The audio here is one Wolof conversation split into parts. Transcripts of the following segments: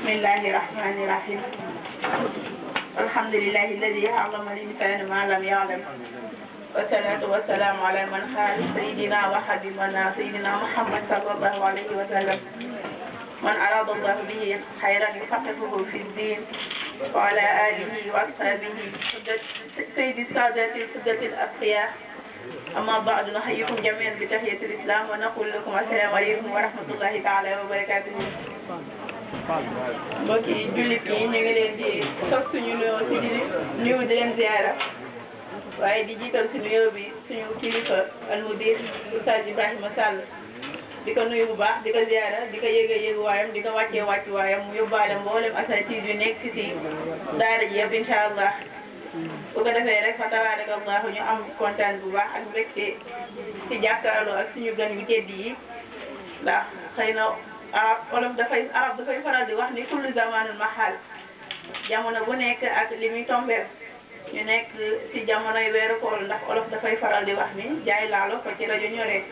بسم الله الرحمن الرحيم الحمد لله الذي علم الإنسان ما لم يعلم والصلاة والسلام على من قال سيدنا وحبيبنا سيدنا محمد صلى الله عليه وسلم من أراد الله به خيرا يفقهه في الدين وعلى آله وأصحابه سيد السادات السادة الأتقياء أما بعد نحييكم جميعا بتحية الإسلام ونقول لكم السلام عليكم ورحمة الله تعالى وبركاته. mbokki jullit yi ñu ngi leen di toog suñu nuyoo si di nuyu di leen ziara waaye di jiital si nuyoo bi suñu kilifa almudir Oustaz Ibrahima Sall di ko nuyu bu baax di ko ziara di ko yéege waayam di ko wàccee wàcc waayam mu yóbbaale mboolem asatid yu nekk si daara ji yëpp incha allah bu ko defee rek fa tabarakallahu ñu am kontaan bu baax ak mbégte si jàkkaarloo ak suñu gan yu tedd yi ndax xëy na arab dafay faral di wax ni kullu zamanul mahal jamono bu nekk ak li muy tombeel ñu nekk si jamonoy weeru koor ndax olof dafay faral di wax ni jaay laalo ko ci rajo ñoree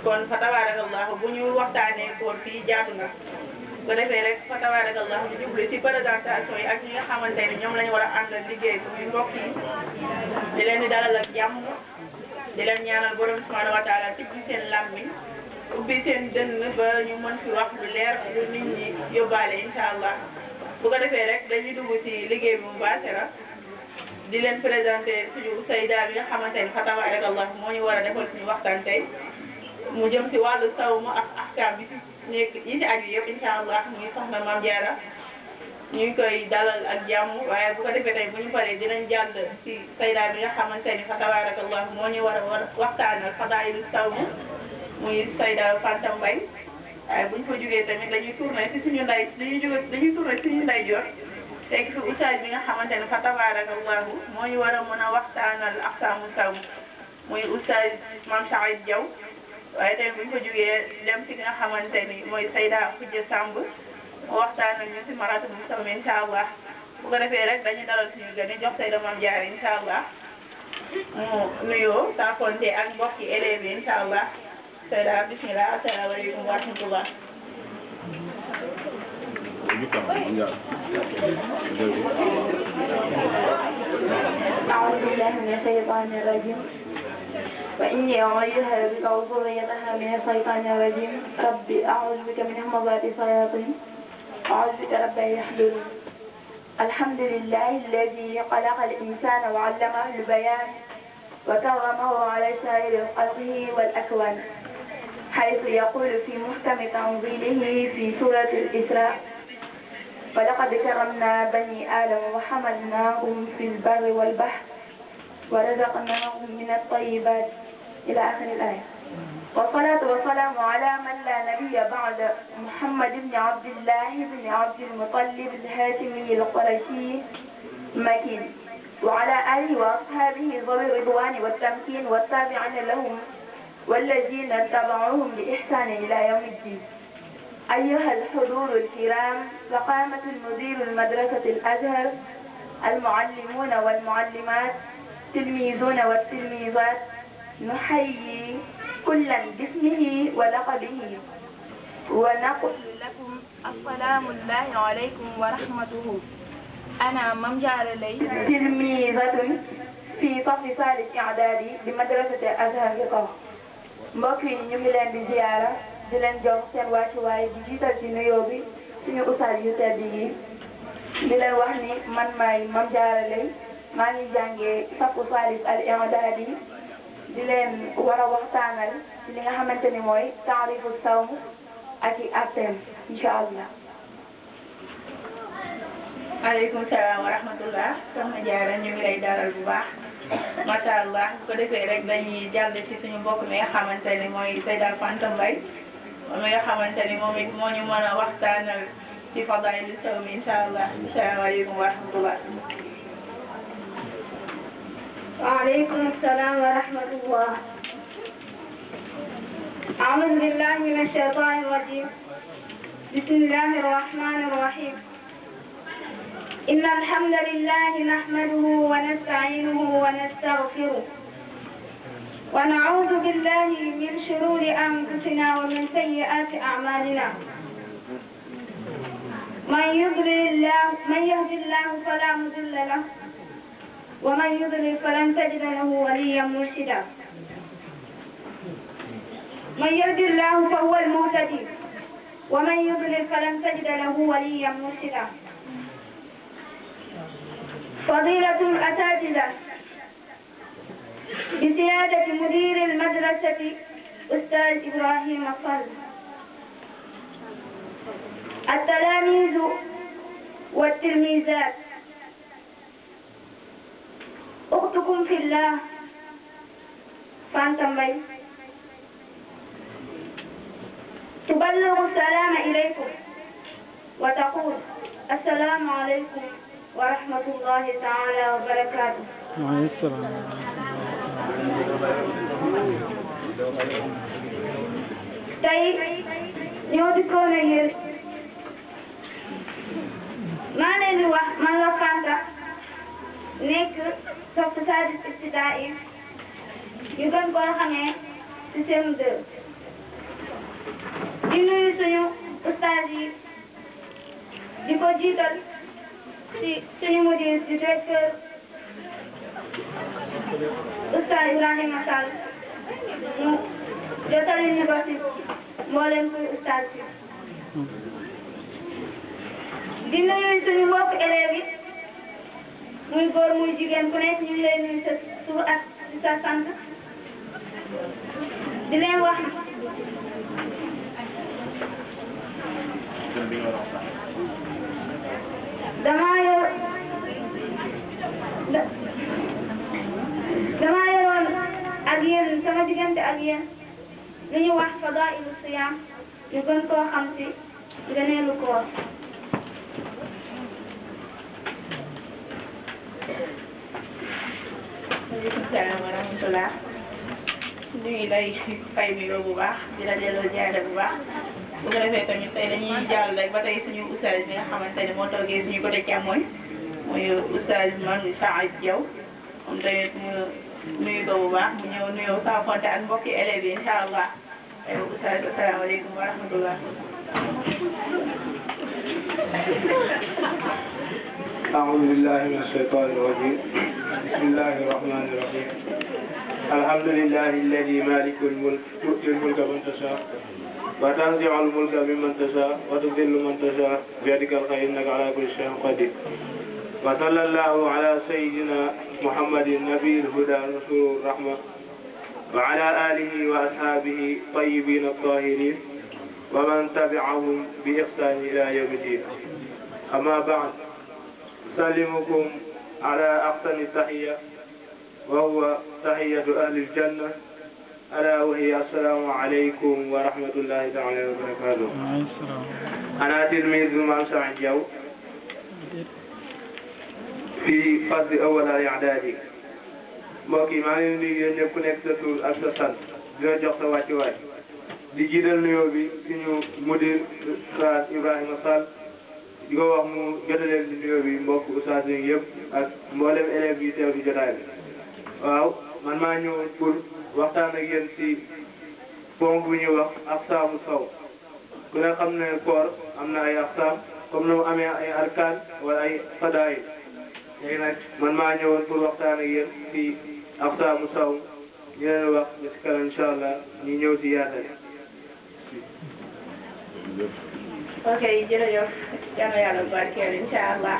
kon fa tabarakallahu bu ñu waxtaanee koor fii jaadu na bu ko defee rek fa tabarakallahu ñu jublu si présentation yi ak ñi nga xamante ni ñoom lañu war a àndal liggéey ko muy mbokk yi di leen di dalal ak jàmm di leen ñaanal borom subhanahu wa taala tijji seen làmmiñ ubbi seen dënn ba ñu mën fi wax lu leer lu nit ñi yóbbaale incha allah bu ko defee rek dañuy dugg ci liggéey bi mu baasera di leen présenté suñu sayda bi nga xamante ni fa tabarakallah moo ñu war a defal suñu waxtaan tey mu jëm ci wàllu sawmu ak ahkaam bi nekk yi ci aju yëpp incha allah muy soxna Mame Diarra ñu ngi koy dalal ak jàmm waaye bu ko defee tey bu ñu paree dinañ jàll ci sayda bi nga xamante ni fa tabarakallah moo ñu war a waxtaanal fadaa'ilu sawmu muy sayda Fanta Mbaye waaye bu ñu fa jógee tamit dañuy tourné si suñu nday dañuy tourné si suñu nday jor fekk fi oustaz bi nga xamante ne fa tabarakallahu moo ñu war a mën a waxtaanal aqsaamu sawm muy oustaz Mame Saïd Diaw waaye tamit bu ñu fa jógee dem si nga xamante ni mooy sayda Khoudia Samb mu waxtaanal ñu si maratibul sawm incha allah bu ko defee rek dañuy dalal suñu gën a jox sayda Mame Diarra incha allah mu nuyoo saafonte ak mbokki élèves yi incha allah. Sayda bismillah assalamu alaikum wa rahmatullah. أعوذ بالله من الشيطان الرجيم وإني أعيذها بك وذريتها من الشيطان الرجيم رب أعوذ بك من همزات الشياطين أعوذ بك رب يحضرون الحمد لله الذي خلق الإنسان وعلمه البيان وكرمه على سائر خلقه والأكوان حيث يقول في محكم تنزيله في سورة الإسراء ولقد كرمنا بني آدم وحملناهم في البر والبحر ورزقناهم من الطيبات إلى آخر الآية والصلاة والسلام على من لا نبي بعد محمد بن عبد الله بن عبد المطلب الهاشمي القرشي مكين وعلى آله وأصحابه ذوي الرضوان والتمكين والتابعين لهم والذين اتبعوهم بإحسان إلى يوم الدين. أيها الحضور الكرام فقامة المدير المدرسة الأزهر المعلمون والمعلمات تلميذون والتلميذات نحيي كلا باسمه ولقبه ونقول لكم السلام الله عليكم ورحمته. أنا مام جارة لي تلميذة في صف ثالث إعدادي بمدرسة الأزهر بقاء. mbokk yi ñu ngi leen di ziara di leen jox seen wàccuwaay di jiital ci nuyoo bi suñu ustaas yu tedd yi di leen wax ni man maay Mame Diarra Leye maa ngi jàngee safu salis al i'dadi di leen war a waxtaanal ci li nga xamante ni mooy taarifu sawm ak i atteem incha allah. aleykum salaam wa rahmatullah soxna Diarra ñu ngi lay dalal bu baax. macha allah bu ko defee rek dañuy jàll ci suñu mbokk mi nga xamante ni mooy sayda Fanta Mbaye moom mi nga xamante ni moom it moo ñu mën a waxtaanal ci fadaa'ilu sawm incha allah. asalaamaaleykum wa rahmatullah. waaleykum salaam wa rahmatullah. أعوذ بالله من الشيطان الرجيم. بسم الله الرحمن الرحيم. إن الحمد لله نحمده ونستعينه ونستغفره ونعوذ بالله من شرور أنفسنا ومن سيئات أعمالنا من يهد الله فلا مضل له ومن يضلل فلن تجد له وليا مرشدا من يهد الله فهو المهتدي ومن يضلل فلن تجد له وليا مرشدا فضيلة الأساتذة بسيادة مدير المدرسة أستاذ إبراهيم صل، التلاميذ والتلميذات، أختكم في الله فانتم بي تبلغ السلام إليكم وتقول السلام عليكم ورحمة الله تعالى وبركاته. وعليكم السلام. tey ñoo dikkoon ak yéen maa leen di wax man la Fanta nekk sopp service ibtidaai ñu gën koo xamee ci CM2 di nuyu suñu ustaas yi di ko jiital ci suñu mudir di directeur Ustaz Ibrahima Sall mu jotali ñu ko ci mboolem kuy ustaas bi di nuyu suñu mbokk élèves yi muy góor muy jigéen ku nekk ñu ngi lay nuyu sa tur ak sa sant di leen wax dama yoroon ak yéen sama diggante ak yéen li ñu wax fadailu siyam ñu gën koo xam ci ngëneelu koor. Waaleykum salaam wa rahmatulah. ñu ngi lay fay nuyoo bu baax di la delloo jaare bu baax bu ko defee tamit tey dañuy jàll rek ba tey suñu ustaas bi nga xamante ne moo toogee suñu côté càmmoñ muy ustaas Mame Saïd Diaw moom tamit mu nuyu ko bu baax mu ñëw nuyoo saafonte ak mbokki élèves yi incha allah aywa ustaas asalaamaaleykum wa rahmatulah. أعوذ بالله من الشيطان الرجيم بسم الله الرحمن الرحيم الحمد لله الذي مالك الملك تؤتي الملك من تشاء وتنزع الملك ممن تشاء وتذل من تشاء بيدك الخير إنك على كل شيء قدير وصلى الله على سيدنا محمد النبي الهدى رسول الرحمة وعلى آله وأصحابه الطيبين الطاهرين ومن تبعهم بإحسان إلى يوم الدين أما بعد أسلمكم على أحسن التحية وهو تحية أهل الجنة ألا وهي السلام عليكم ورحمة الله تعالى وبركاته. أنا تلميذ مام سعيد دياw في فصل أول الإعدادي mbokk yi maa ngi leen di nuyu ñëpp ku nekk sa tur ak sa sant di la jox sa wàccuwaay di jiital nuyoo bi suñu mudir Ustaz Ibrahima Sall di ko wax mu jotaleen di nuyoo bi mbokk ustaas yi yëpp ak mboolem élèves yi teew di jotaay bi waaw man maa ñëw pour waxtaan ak yéen ci ponk bu ñuy wax aqsaamu saw ku ne xam ne koor am na ay aqsaam comme na mu amee ay arkaan wala ay fadaayil léegi nag man maa ñëwoon pour waxtaan ak yéen ci aqsaamu saw ñu leen wax ba ci kanam incha allah ñu ñëw ci yaatale. ok jërëjëf yal na yàlla barkeel incha allah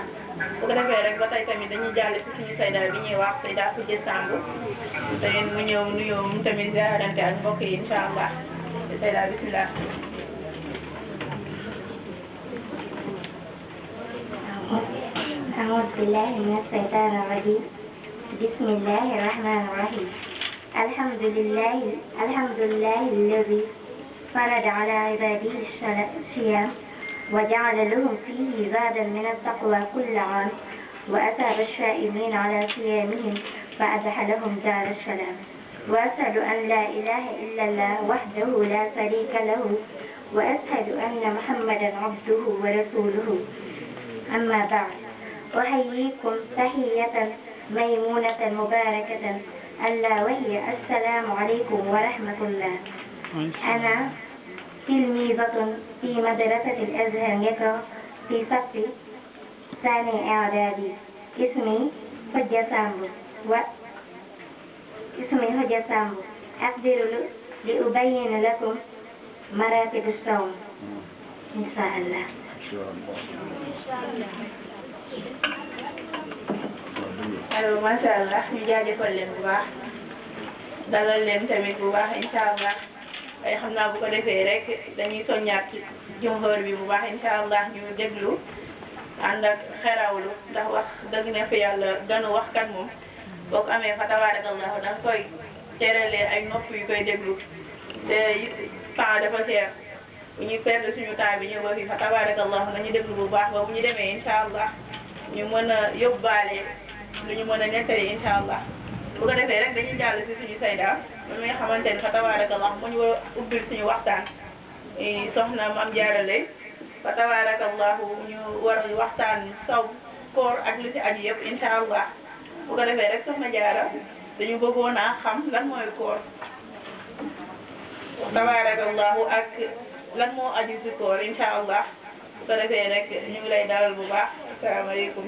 bu ko defee rek ba tey tamit dañuy jàll ci suñu sayda bi ñuy wax sayda Khoudia Samb tamit mu ñëw nuyoo mu tamit ziarante ak mbokk yi incha allah sayda bismillah. أعوذ بالله من الشيطان الرجيم بسم الله الرحمن الرحيم الحمد لله الذي فرض على عباده الصيام وجعل لهم فيه زادا من التقوى كل عام وأثاب الشائمين على صيامهم فأتح لهم دار السلام وأشهد أن لا إله إلا الله وحده لا شريك له وأشهد أن محمدا عبده ورسوله أما بعد أحييكم تحية ميمونة مباركة ألا وهي السلام عليكم ورحمة الله. أنا تلميذة في مدرسة الأزهر يقرأ في صف ثاني إعدادي. اسمي حجة سامبو أقدر لأبين لكم مراتب الصوم إن شاء الله. alors macha allah ñu jaajëfal leen bu baax dalal leen tamit bu baax incha allah ay xam naa bu ko defee rek dañuy soññaat jumhur bi bu baax incha allah ñu déglu ànd ak xerawlu ndax wax dëgg ne fi yàlla ganu waxkat moom boo ko amee fa tabarakallahu da nga koy teeralee ay nopp yu koy déglu te temps dafa cher bu ñuy perdre suñu temps bi ñu ba fi fa tabarakallahu nañu déglu bu baax ba bu ñu demee incha allah ñu mën a yóbbaale lu ñu mën a nettali incha allah bu ko defee rek dañuy jàll si suñu sayda moom mi nga xamante ne fa tabarakallah mu ñu war a ubbil suñu waxtaan soxna Mame Diarra Leye fa tabarakallahu ñu war a waxtaan saw koor ak lu ci aju yëpp incha allah bu ko defee rek soxna Diarra dañu bëggoon a xam lan mooy koor tabarakallahu ak lan moo aju si koor incha allah bu ko defee rek ñu ngi lay dalal bu baax asalaamaaleykum.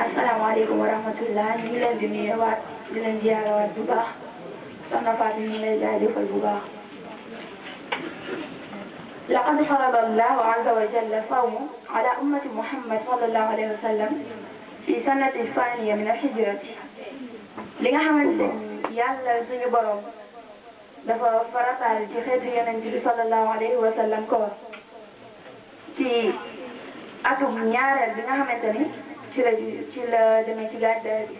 asalaamaaleykum wa rahmatullah ñu ngi leen di nuyuwaat di leen ziyaarawaat bu baax soxna Fatou ñu ngi lay jaajëfal bu baax. laqad farada allahu azza wa jalla sawmu ala ummati muhammad sallallahu alayhi wa sallam fi sanati thaniya min al-hijrati li nga xamante ni yàlla suñu borom dafa farataal ci xeetu yonent bi sallallahu alayhi wa sallam koor ci atum ñaareel bi nga xamante ni ci la demee ci gàddaay bi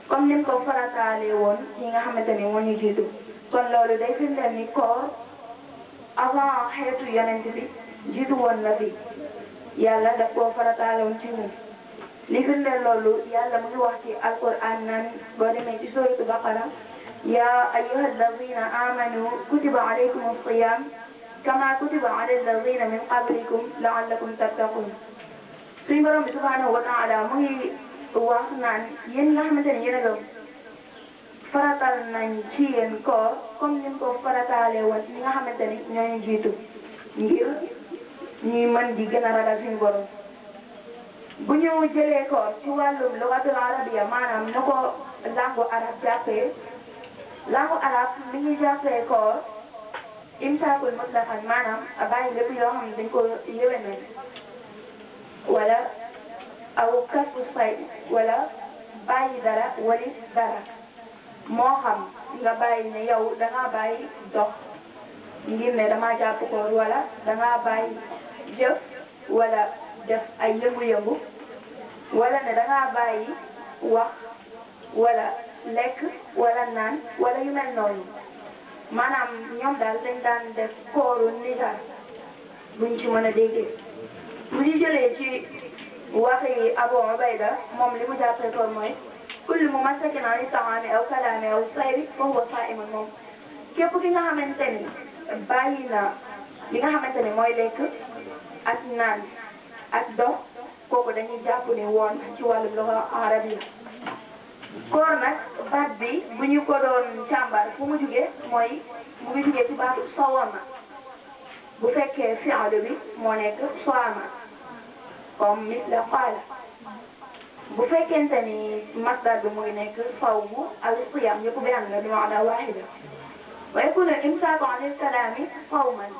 comme ni mu ko farataale woon ñi nga xamante ni moo ñu jiitu kon loolu day firndeel ni koor avant xeetu yonent bi jiitu woon na fi yàlla daf koo farataale woon ci ñun li firndeel loolu yàlla mu ngi wax ci alquran naan boo demee ci suratu baqara ya ayyuha alladina amanu kutiba alaykum as-siyam kama kutiba ala alladina min qablikum laallakum tattaqun suñu borom bi subhanahu wa taala mu ngi wax naan yéen nga xamante ne yéen a gëm faratal nañ ci yéen koor comme ni mu ko farataale woon ñi nga xamante ni ñooñu jiitu ngir ñuy mën di gën a ragal suñu borom bu ñu jëlee koor ci wàllum lugatul arabiya maanaam na ko langue arabe jàppee langue arabe mi ngi jàppee koor imsaakul mutlaqan maanaam bàyyi lépp yoo xam ne dañ ko yéwénal wala aw kasbu say wala bàyyi dara wali dara moo xam nga bàyyi ne yow da ngaa bàyyi dox ngir ne damaa jàpp koor wala da ngaa bàyyi jëf wala def ay yëngu-yëngu wala ne da ngaa bàyyi wax wala lekk wala naan wala yu mel noonu maanaam ñoom daal dañ daan def kooru nizar buñ ci mën a déggee bu ñu jëlee ci waxi Abu Ubayda moom li mu jàppee koor mooy kullu mumassakin ani taami aw kalaami aw sayri fa huwa saa'imun moom képp ki nga xamante ni bàyyi na li nga xamante ni mooy lekk ak naan ak dox kooku dañuy jàpp ni woon ci wàllum lugha arabiyya koor nag baat bi bu ñu ko doon càmbar fu mu jugee mooy mu ngi jugee ci baatu sawama bu fekkee fi'l bi moo nekk saama comme misla qaala bu fekkente ni masdar bi mu ngi nekk sawmu aw siyam yëpp benn la bi maana waahida wa yakunu imsaaku anil kalaami sawman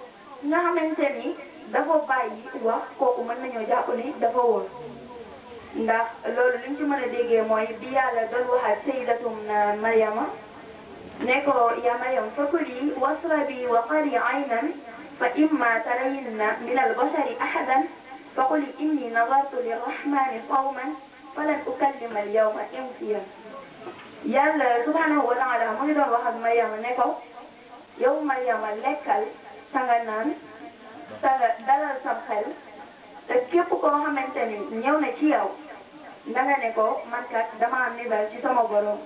nga xamante ni dafa bàyyi wax kooku mën nañoo jàpp ni dafa woor ndax loolu li ñu ci mën a déggee mooy bi yàlla doon waxaat sayyidatum Maryama ne ko ya Maryam fakuli wasrabi wa qari aynan fa imma tarayinna min al-bashari ahadan faquli inni nadartu lirrahmani sawman falan ukallima al-yawma insiya yàlla subhanahu wa taala mu ngi doon wax ak Maryama ne ko yow Maryama lekkal sanga naan sanga dalal sam xel te képp koo xamante ni ñëw na ci yow danga ne ko man kat dama nidal ci sama borom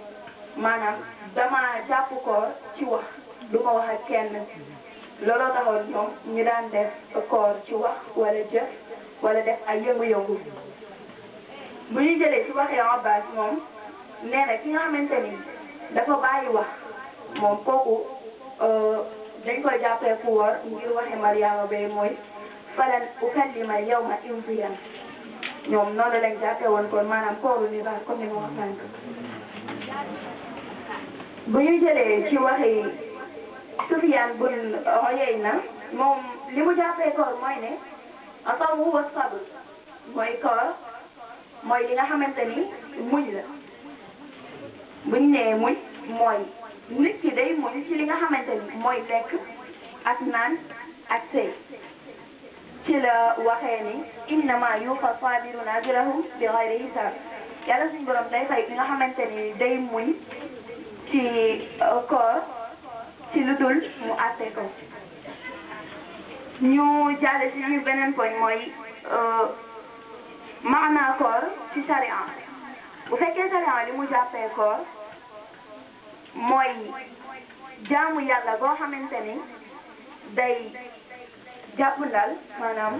maanaam dama jàpp koor ci wax du ma wax ak kenn looloo taxoon ñoom ñu daan def koor ci wax wala jëf wala def ay yëngu-yëngu bu ñu jëlee ci waxee Abbas moom nee na ki nga xamante ni dafa bàyyi wax moom kooku dañ koy jàppee ku wóor ngir waxe Mariama bay mooy falan ukallima al yawma insiyan ñoom noonu lañ jàppe woon kon maanaam kooru ni daal comme ni ma wax sànq bu ñu jëlee ci waxi Sufyaan bun Uyayna moom li mu jàppee koor mooy ne asawmu wa sabr mooy koor mooy li nga xamante ni muñ la buñ nee muñ mooy nit ki day muñ ci li nga xamante ni mooy lekk ak naan ak sëy ci la waxee ni innama yuwaffa saabiruna ajrahum bi gayri hisaab yàlla suñu borom day fay ki nga xamante ni day muñ ci koor ci lu dul mu àtte ko ñu jàll ci ñu beneen poñ mooy maanaa koor ci sharia bu fekkee sharia li mu jàppee koor mooy jaamu yàlla boo xamante ni day jàppandal maanaam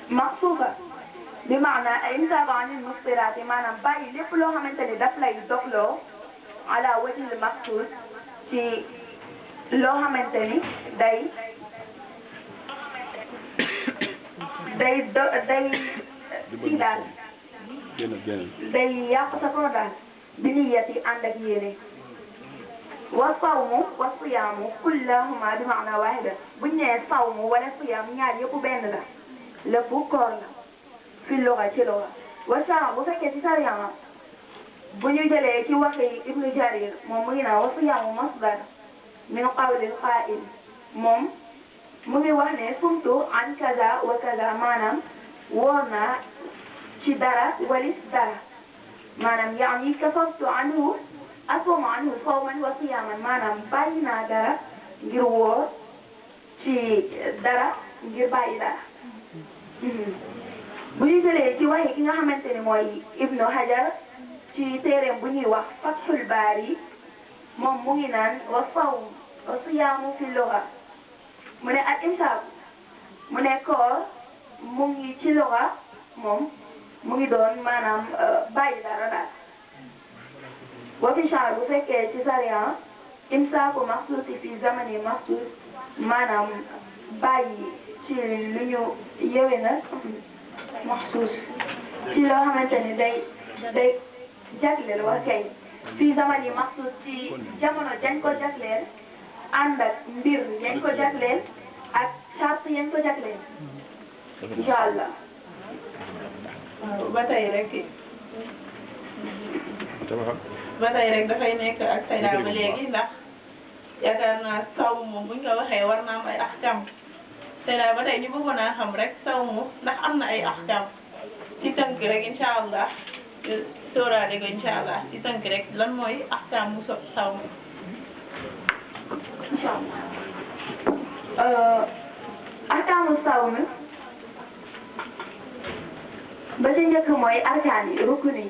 maqsuuka bi maanaa ay imsaaku anil muftiraati maanaam bàyyi lépp loo xamante ni daf lay dogloo ala wajhil maqsuud ci loo xamante ni day ci daal day yàq sa koor daal bi niyati ànd ak yéene wa sawmu wa siyaamu kullahuma bi maana waahida buñ nee sawmu wala siyaam ñaar yëpp benn la lépp koor la fi luga ci luga wa sharia bu fekkee ci sharia bu ñu jëlee ci waxi Ibnu Jarir moom mu ngi naan wa siyaamu masdar min qawlil qaa'il moom mu ngi wax ne sumtu an kaza wa kaza maanaam woor naa ci dara walis dara maanaam yaani kafartu anhu asuumu anhu sawman wa siyaaman maanaam bàyyi naa dara ngir woor ci dara ngir bàyyi dara bu ñu jëlee ci waxi ki nga xamante ni mooy Ibnu Hajar ci téereem bu ñuy wax Fathul Baari moom mu ngi naan wa sawm wa siyaamu fi luga mu ne ak imsaak mu ne koor mu ngi ci luga moom mu ngi doon maanaam bàyyi dara daal wa fi sharia bu fekkee ci sharia imsaaku maxsuusi fi zamani maxsuus maanaam bàyyi ci lu ñu yëwee na maxsuus ci loo xamante ni day jagleel wa kay fi zamani maxsuus ci jamono jañ ko jagleel ànd ak mbir yañ ko jagleel ak charte yañ ko jagleel incha allah. ba tey rek dafay nekk ak sayda ba léegi ndax yaakaar naa sawmu moom buñ ko waxee war na am ay ahkam sayda ba tey ñu bëggoon a xam rek sawmu ndax am na ay ahkam ci tënk rek incha allah sóoraale ko incha allah ci tënk rek lan mooy ahkam mu sawmu. incha allah ahkaamu sawm ba ca njëkk mooy arkaan yi rukun yi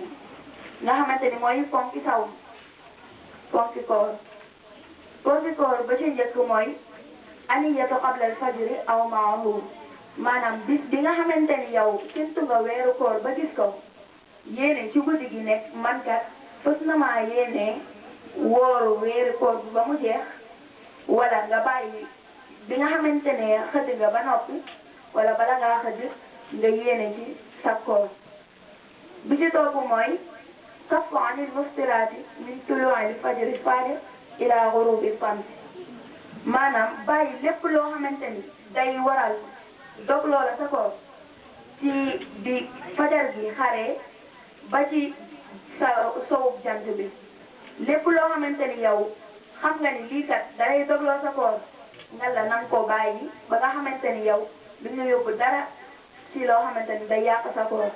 nga xamante ni mooy ponki sawm ponki koor ba ca njëkk mooy aniyatu qabla al fajri aw maahu maanaam bis bi nga xamante ni yow séntu nga weeru koor ba gis ko yéene ci guddi gi nekk man kat fës na maa yéene wóoru weeru koor bi ba mu jeex wala nga bàyyi bi nga xamante ne xëdd nga ba noppi wala bala ngaa xëdd nga yéene ci sa koor bi ci topp mooy kaffu anil muftiraati min tuluu'il fajri faadiq ila ghurubi shams maanaam bàyyi lépp loo xamante ni day waral dog loola sa koor ci di fajar gi xaree ba ci sa sowub jant bi lépp loo xamante ni yow xam nga ni lii kat dalay dogloo sa koor nga la nang ko bàyyi ba nga xamante ni yow du ñu yóbbu dara ci loo xamante ni day yàq sa koor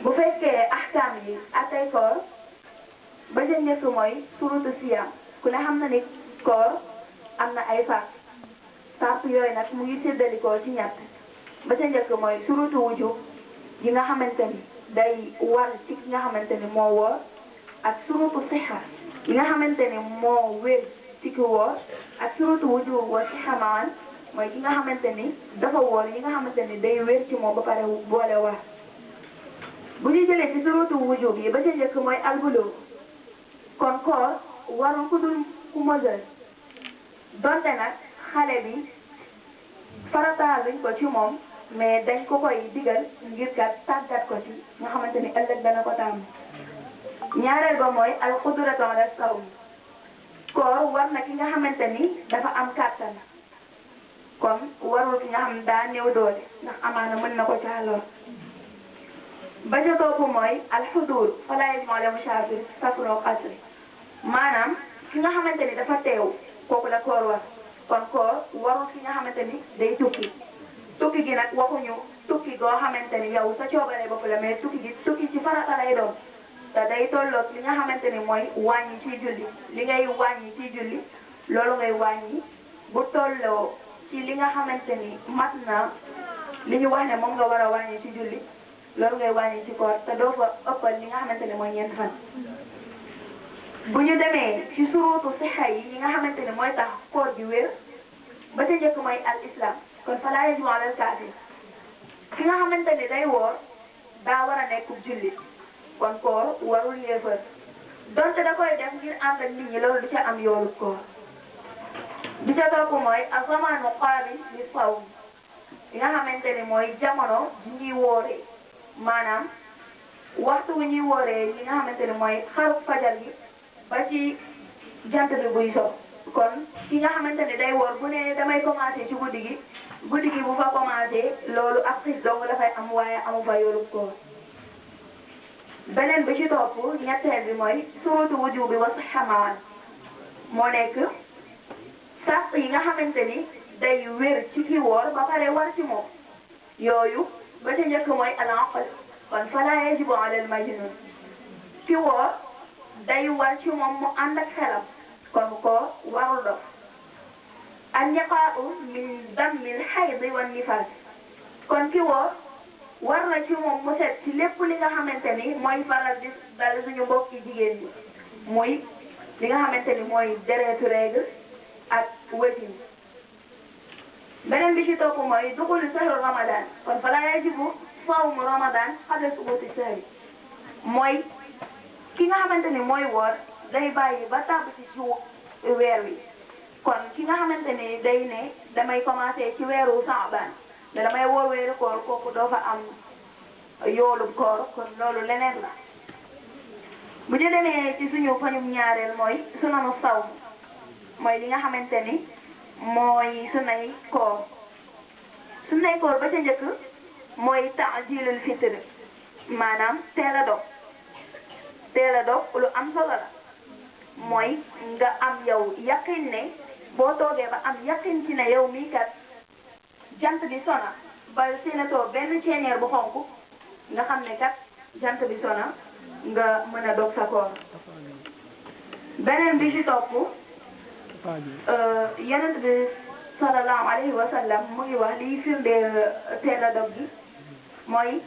bu fekkee ahkaam yi atay koor ba ca njëkk mooy surutu siyaam ku ne xam na ni koor am na ay sart yooyu nag mu ngi séddalikoo ci ñett ba ca njëkk mooy surutu wujub yi nga xamante ni day war ci ki nga xamante ni moo woor ak surutu sixa yi nga xamante ni moo wér ci ki woor ak surutu wujub wa sixa maan mooy ki nga xamante ni dafa woor yi nga xamante ni day wér ci moom ba pare boole war bu ñu jëlee ci surutu wujub yi ba ca njëkk mooy albulugh kon koor warul ku dul ku majeur donte nag xale bi farataaluñ ko ci moom mais dañ ko koy digal ngir kat tàggat ko ci nga xamante ni ëllëg dana ko tàmm. ñaareel ba mooy alqudratu ala sawm koor war na ki nga xamante ni dafa am kàttan kon warul ki nga xam daa néew doole ndax amaana mën na ko caaloo. ba ca topp mooy alxudur fala yajma ala musafir safar wa qasr maanaam ki nga xamante ni dafa teew kooku la koor war kon koor warul ki nga xamante ni day tukki gi nag waxuñu tukki goo xamante ni yow sa coobare bopp la mais tukki ci farata lay doon te day tolloog li nga xamante ni mooy wàññi ci julli li ngay wàññi ci julli loolu ngay wàññi bu tolloo ci li nga xamante ni mat na li ñu wax ne moom nga war a wàññi ci julli loolu ngay wàññi ci koor te doo fa ëppal li nga xamante ne mooy ñeent fan. bu ñu demee ci suruutu sixa yi ñi nga xamante ne mooy tax koor gi wér ba ca njëkk mooy al islam kon fa laa yajma alal kaafir ki nga xamante ne day woor daa war a nekk jullit kon koor warul yéefar donte da koy def ngir ànd ak nit ñi loolu du ca am yoolu koor. bi ca topp mooy azamaanu qaabil li sawm li nga xamante ni mooy jamono ji ñuy wooree maanaam waxtu wu ñuy wooree li nga xamante ni mooy xaru fajar gi ba ci jant bi buy so kon ki nga xamante ni day woor bu ne damay commencé ci guddi gi bu fa commencé loolu ak xiif dong dafay am waaye amu fa yoolu koor. beneen bi ci topp ñetteel bi mooy surutu wujubi wa sihha maan moo nekk sart yi nga xamante ni day wér ci ki woor ba pare war ci moom yooyu ba ca njëkk mooy al-aql kon fala yajibu ala al-majnun ki woor day war ci moom mu ànd ak xelam kon ko warul dof an-niqaa'u min dammil hayd wan nifaas kon ki woor war na ci moom mu set ci lépp li nga xamante ni mooy faral di dal suñu mbokki jigéen ñi muy li nga xamante ni mooy deretu règle ak wasin. beneen bi ci topp mooy duxulu sahru ramadan kon fala yajibu sawmu ramadan qabla subuti sahri mooy ki nga xamante ni mooy woor day bàyyi ba tàbb ci weer wi kon ki nga xamante ni day ne damay commencé ci weeru Saaban ne damay woor weeru koor kooku doo fa am yoolu koor kon loolu leneen la. bu ñu demee ci suñu fañum ñaareel mooy sunanu sawm mooy li nga xamante ni mooy sunay koor ba ca njëkk mooy ta'jilul fitr maanaam teel a dog lu am solo la mooy nga am yow yaqin ne boo toogee ba am yaqin ci ne yow mii kat jant bi sona ba séenatoo benn ceeñeer bu xonk nga xam ne kat jant bi sona nga mën a dog sa koor. beneen bi ci topp yonent bi sallallahu alayhi wa sallam mu ngi wax liy firndeel teel a dog gi mooy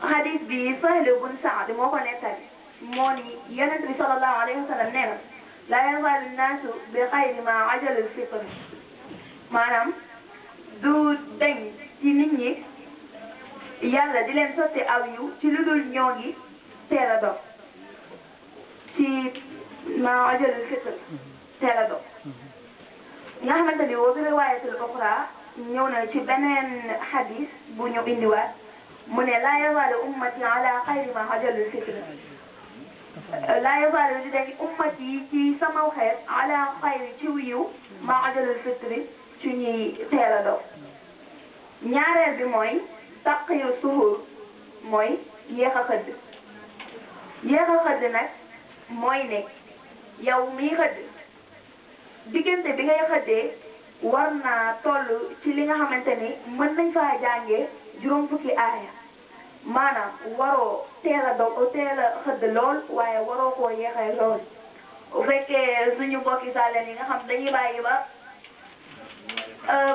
hadis bi Sahl bun Saad moo ko nettali moo ni yonent bi sallallahu alayhi wa sallam nee na la yazaalu nnaasu bi xayri ma ajalul fitr maanaam du dañ ci nit ñi yàlla di leen sotti aw yu ci lu dul ñoo ngi teel a dog ci ma ajalul fitr teel a dog nga xamante ni wa bi riwaayatul uxra ñëw na ci beneen hadis bu ñu indiwaat mu ne laa yazaalu ummati ala xayri ma ajalul fitr laa yazaalu di dañ ummati ci sama xeet ala xayri ci wiyu ma ajalul fitri ci ñuy teel a dog. ñaareel bi mooy taqiyu suhur mooy yéex a xëdd nag mooy ne yow mii xëdd diggante bi ngay xëddee war naa toll ci li nga xamante ni mën nañ faa jàngee juróom fukki aaya maanaam waroo teel a xëdd lool waaye waroo koo yéexee lool bu fekkee suñu mbokki sàlleen yi nga xam dañuy bàyyi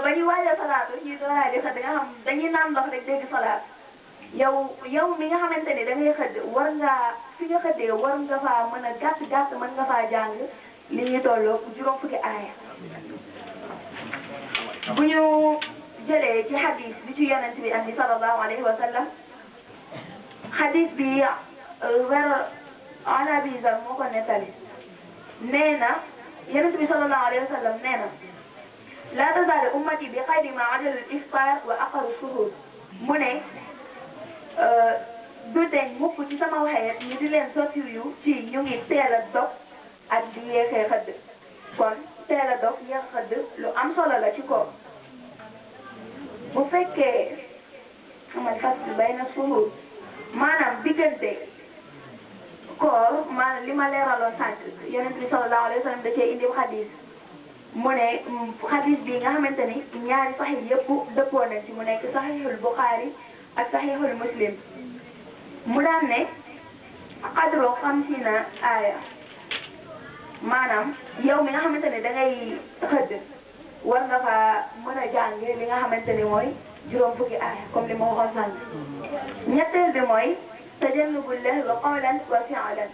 ba ñuy waaj a salaatu ñuy dooraay di xëdd nga xam dañuy naan ndox rek dégg salaat yow mi nga xamante ni da ngay xëdd war ngaa fi nga xëddee war nga faa mën a gàtt mën nga faa jàng li ñuy tolloo juróom fukki aaya bu ñu jëlee ci hadis bi ci yonent bi andi sallallahu alayhi wa sallam hadis bi an Abi Zar moo ko nettali nee na yonent bi sallallahu alayhi wa sallam nee na لا تزال أمتي بخير ما عجل الإفطار وأقر الشهور mu ne du deñ mukk ci sama xeet ñu di leen sotti yu ci ñu ngi teel a dog ak di yéexee xëdd kon teel a dog yéex xëdd lu am solo la ci koor bu fekkee amal fasl bayna suhur maanaam diggante koor maanaam li ma leeraloon sànq yonent bi sallallahu alayhi wa sallam da cee indi xadis mu ne xadis bi nga xamante ni ñaari saxiix yëpp dëppoo nañ ci mu nekk saxiixul Buxaari ak saxiixul Muslim mu daan ne qadru 50 aaya maanaam yow mi nga xamante ne da ngay xëdd war nga fa mën a jàng li nga xamante ni mooy juróom fukki aaya comme li ma waxoon sànq ñetteel bi mooy tajannubul lahwi qawlan wa fi'lan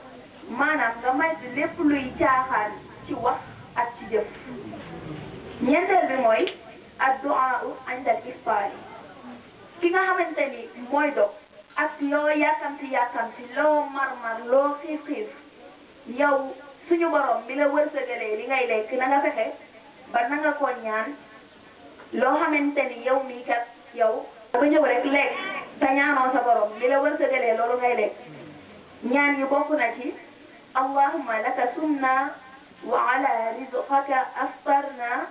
maanaam nga moytu lépp luy caaxaan ci wax ak ci jëf ñeenteel bi mooy addu'a inda al-iftaar ki nga xamante ni mooy dog ak loo yàkkamti loo mar loo xiif yow suñu borom mi la wërsëgalee li ngay lekk na nga fexe ba na nga ko ñaan loo xamante ni yow mii kat yow ba ñëw rek lekk te ñaanoo sa borom mi la wërsëgalee loolu ngay lekk ñaan yi bokk na ci allahumma laka sumna wa ala rizqaka aftarna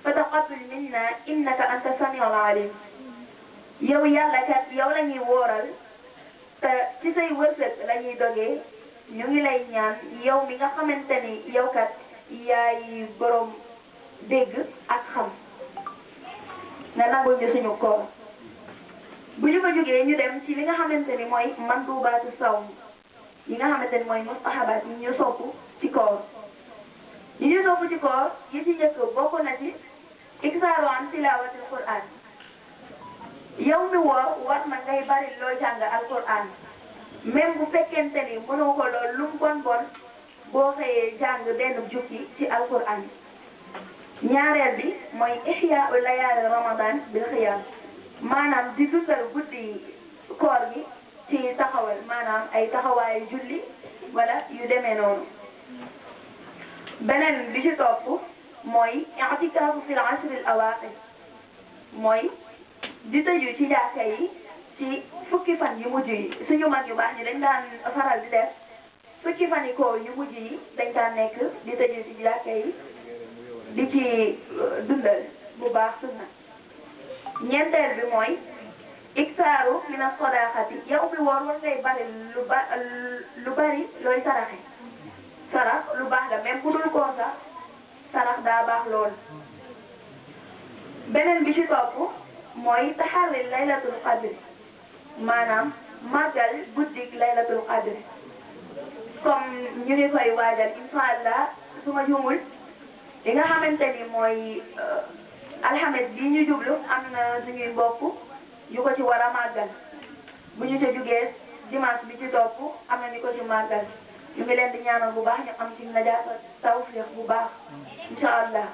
fataqabbal minna innaka anta samiul alim yow yàlla kat yow la ñuy wóoral te ci say wërsëg la ñuy dogee ñu ngi lay ñaan yow mi nga xamante ni yow kat yaay borom dégg ak xam nga nangul ñu suñu koor bu ñu ko jógee ñu dem ci li nga xamante ni mooy mandubaatu sawm yi nga xamante ni mooy mustahabaat yi ñu sopp ci koor yi ñu sopp ci koor yi ci njëkk bokk na ci iksaaru an tilaawatil Qur'an yow mi woor war na ngay bari loo jàng alquran même bu fekkente ni mënoo ko lool lu mu bon boo xëyee jàng benn jukki ci alquran ñaareel bi mooy ihya layaali ramadan bil xiyaam maanaam di dundal guddi koor gi ci taxawal maanaam ay taxawaayu julli wala yu demee noonu beneen bi ci topp mooy i'tikaafu fil ashril awaaxir mooy di tëju ci jàkka yi ci fukki fan yu mujj yi suñu mag yu baax ñi dañ daan faral di def fukki fan yi koor yu mujj yi dañ daan nekk di tëju ci jàkka yi di ci dundal bu baax sunna ñeenteel bi mooy iktaaru mina sadaqati yow mi woor war ngay bari lu bari looy saraxe sarax lu baax la même bu dul koor sax sarax daa baax lool beneen bi ci topp mooy taxarri laylatul qadr maanaam màggal guddik laylatul qadr comme ñu ngi koy waajal incha allah su ma jumul li nga xamante ni mooy alxames bi ñu jublu am na suñuy mbokk yu ko ci war a màggal bu ñu ca jugee dimanche bi ci topp am na ñu ko ci màggal ñu ngi leen di ñaanal bu baax ñu am ci najaata tawfiq bu baax incha allah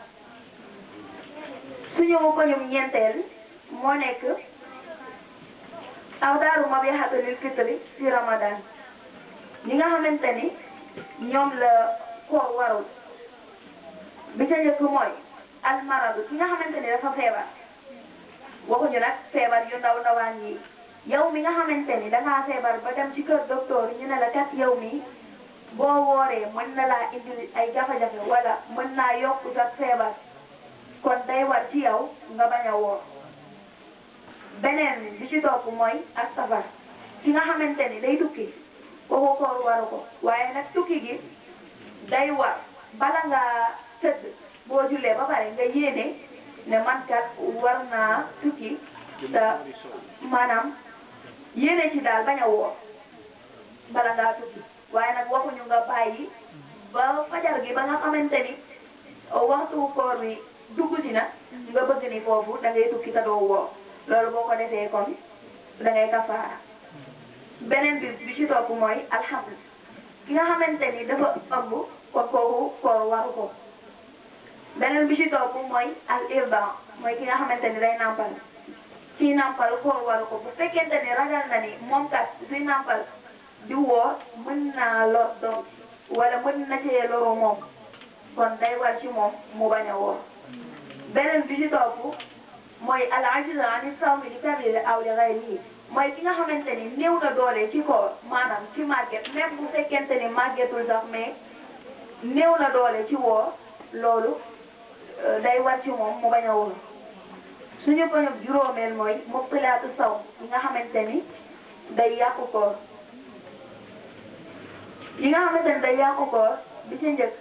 suñu ko ñum ñeenteel moo nekk awdaaru mabihatu lil fitri fi ramadan ñi nga xamante ni ñoom la koor warul bi ca njëkk mooy almaradu ki nga xamante ni dafa feebar waxuñu nag feebar yu ndawaan yi yow mi nga xamante ni dangaa feebar ba dem ci kër docteur ñu ne la kat yow mi boo wooree mën na laa indi ay jafe-jafe wala mën naa yokk sa feebar kon day war ci yow nga bañ a woor beneen bi ci topp mooy ak safar ki nga xamante ni day tukki kooku koor waru ko waaye nag tukki gi day war bala nga tëdd boo jullee ba pare nga yéene ne man kat war naa tukki te maanaam yéene ci daal bañ a woor bala ngaa tukki waaye nag waxuñu nga bàyyi ba fajar gi ba nga xamante ni waxtu koor wi dugg si na nga bëgg ni foofu da ngay tukki te doo woor loolu boo ko defee kon da ngay kafaara beneen bi ci topp mooy alhamdu ki nga xamante ni dafa ëmb kon kooku koor waru ko beneen bi ci topp mooy al irda mooy ki nga xamante ni day nampal kii nampal koor waru ko bu fekkente ni ragal na ni moom kat suy nampal di woor mën naa lor doom wala mën na cee loru moom kon day war ci moom mu bañ a woor beneen bi ci topp mooy al ajiz ani sawmi li kabir aw li ghayrihi mooy ki nga xamante ni néew na doole ci koor maanaam ci màgget même bu fekkente ni màggetul sax mais néew na doole ci woor loolu day war ci moom mu bañ a woor suñu poñu juróomeel mooy mubtilaatu sawm yi nga xamante ni day yàqu koor yi nga xamante ni day yàqu koor bi ci njëkk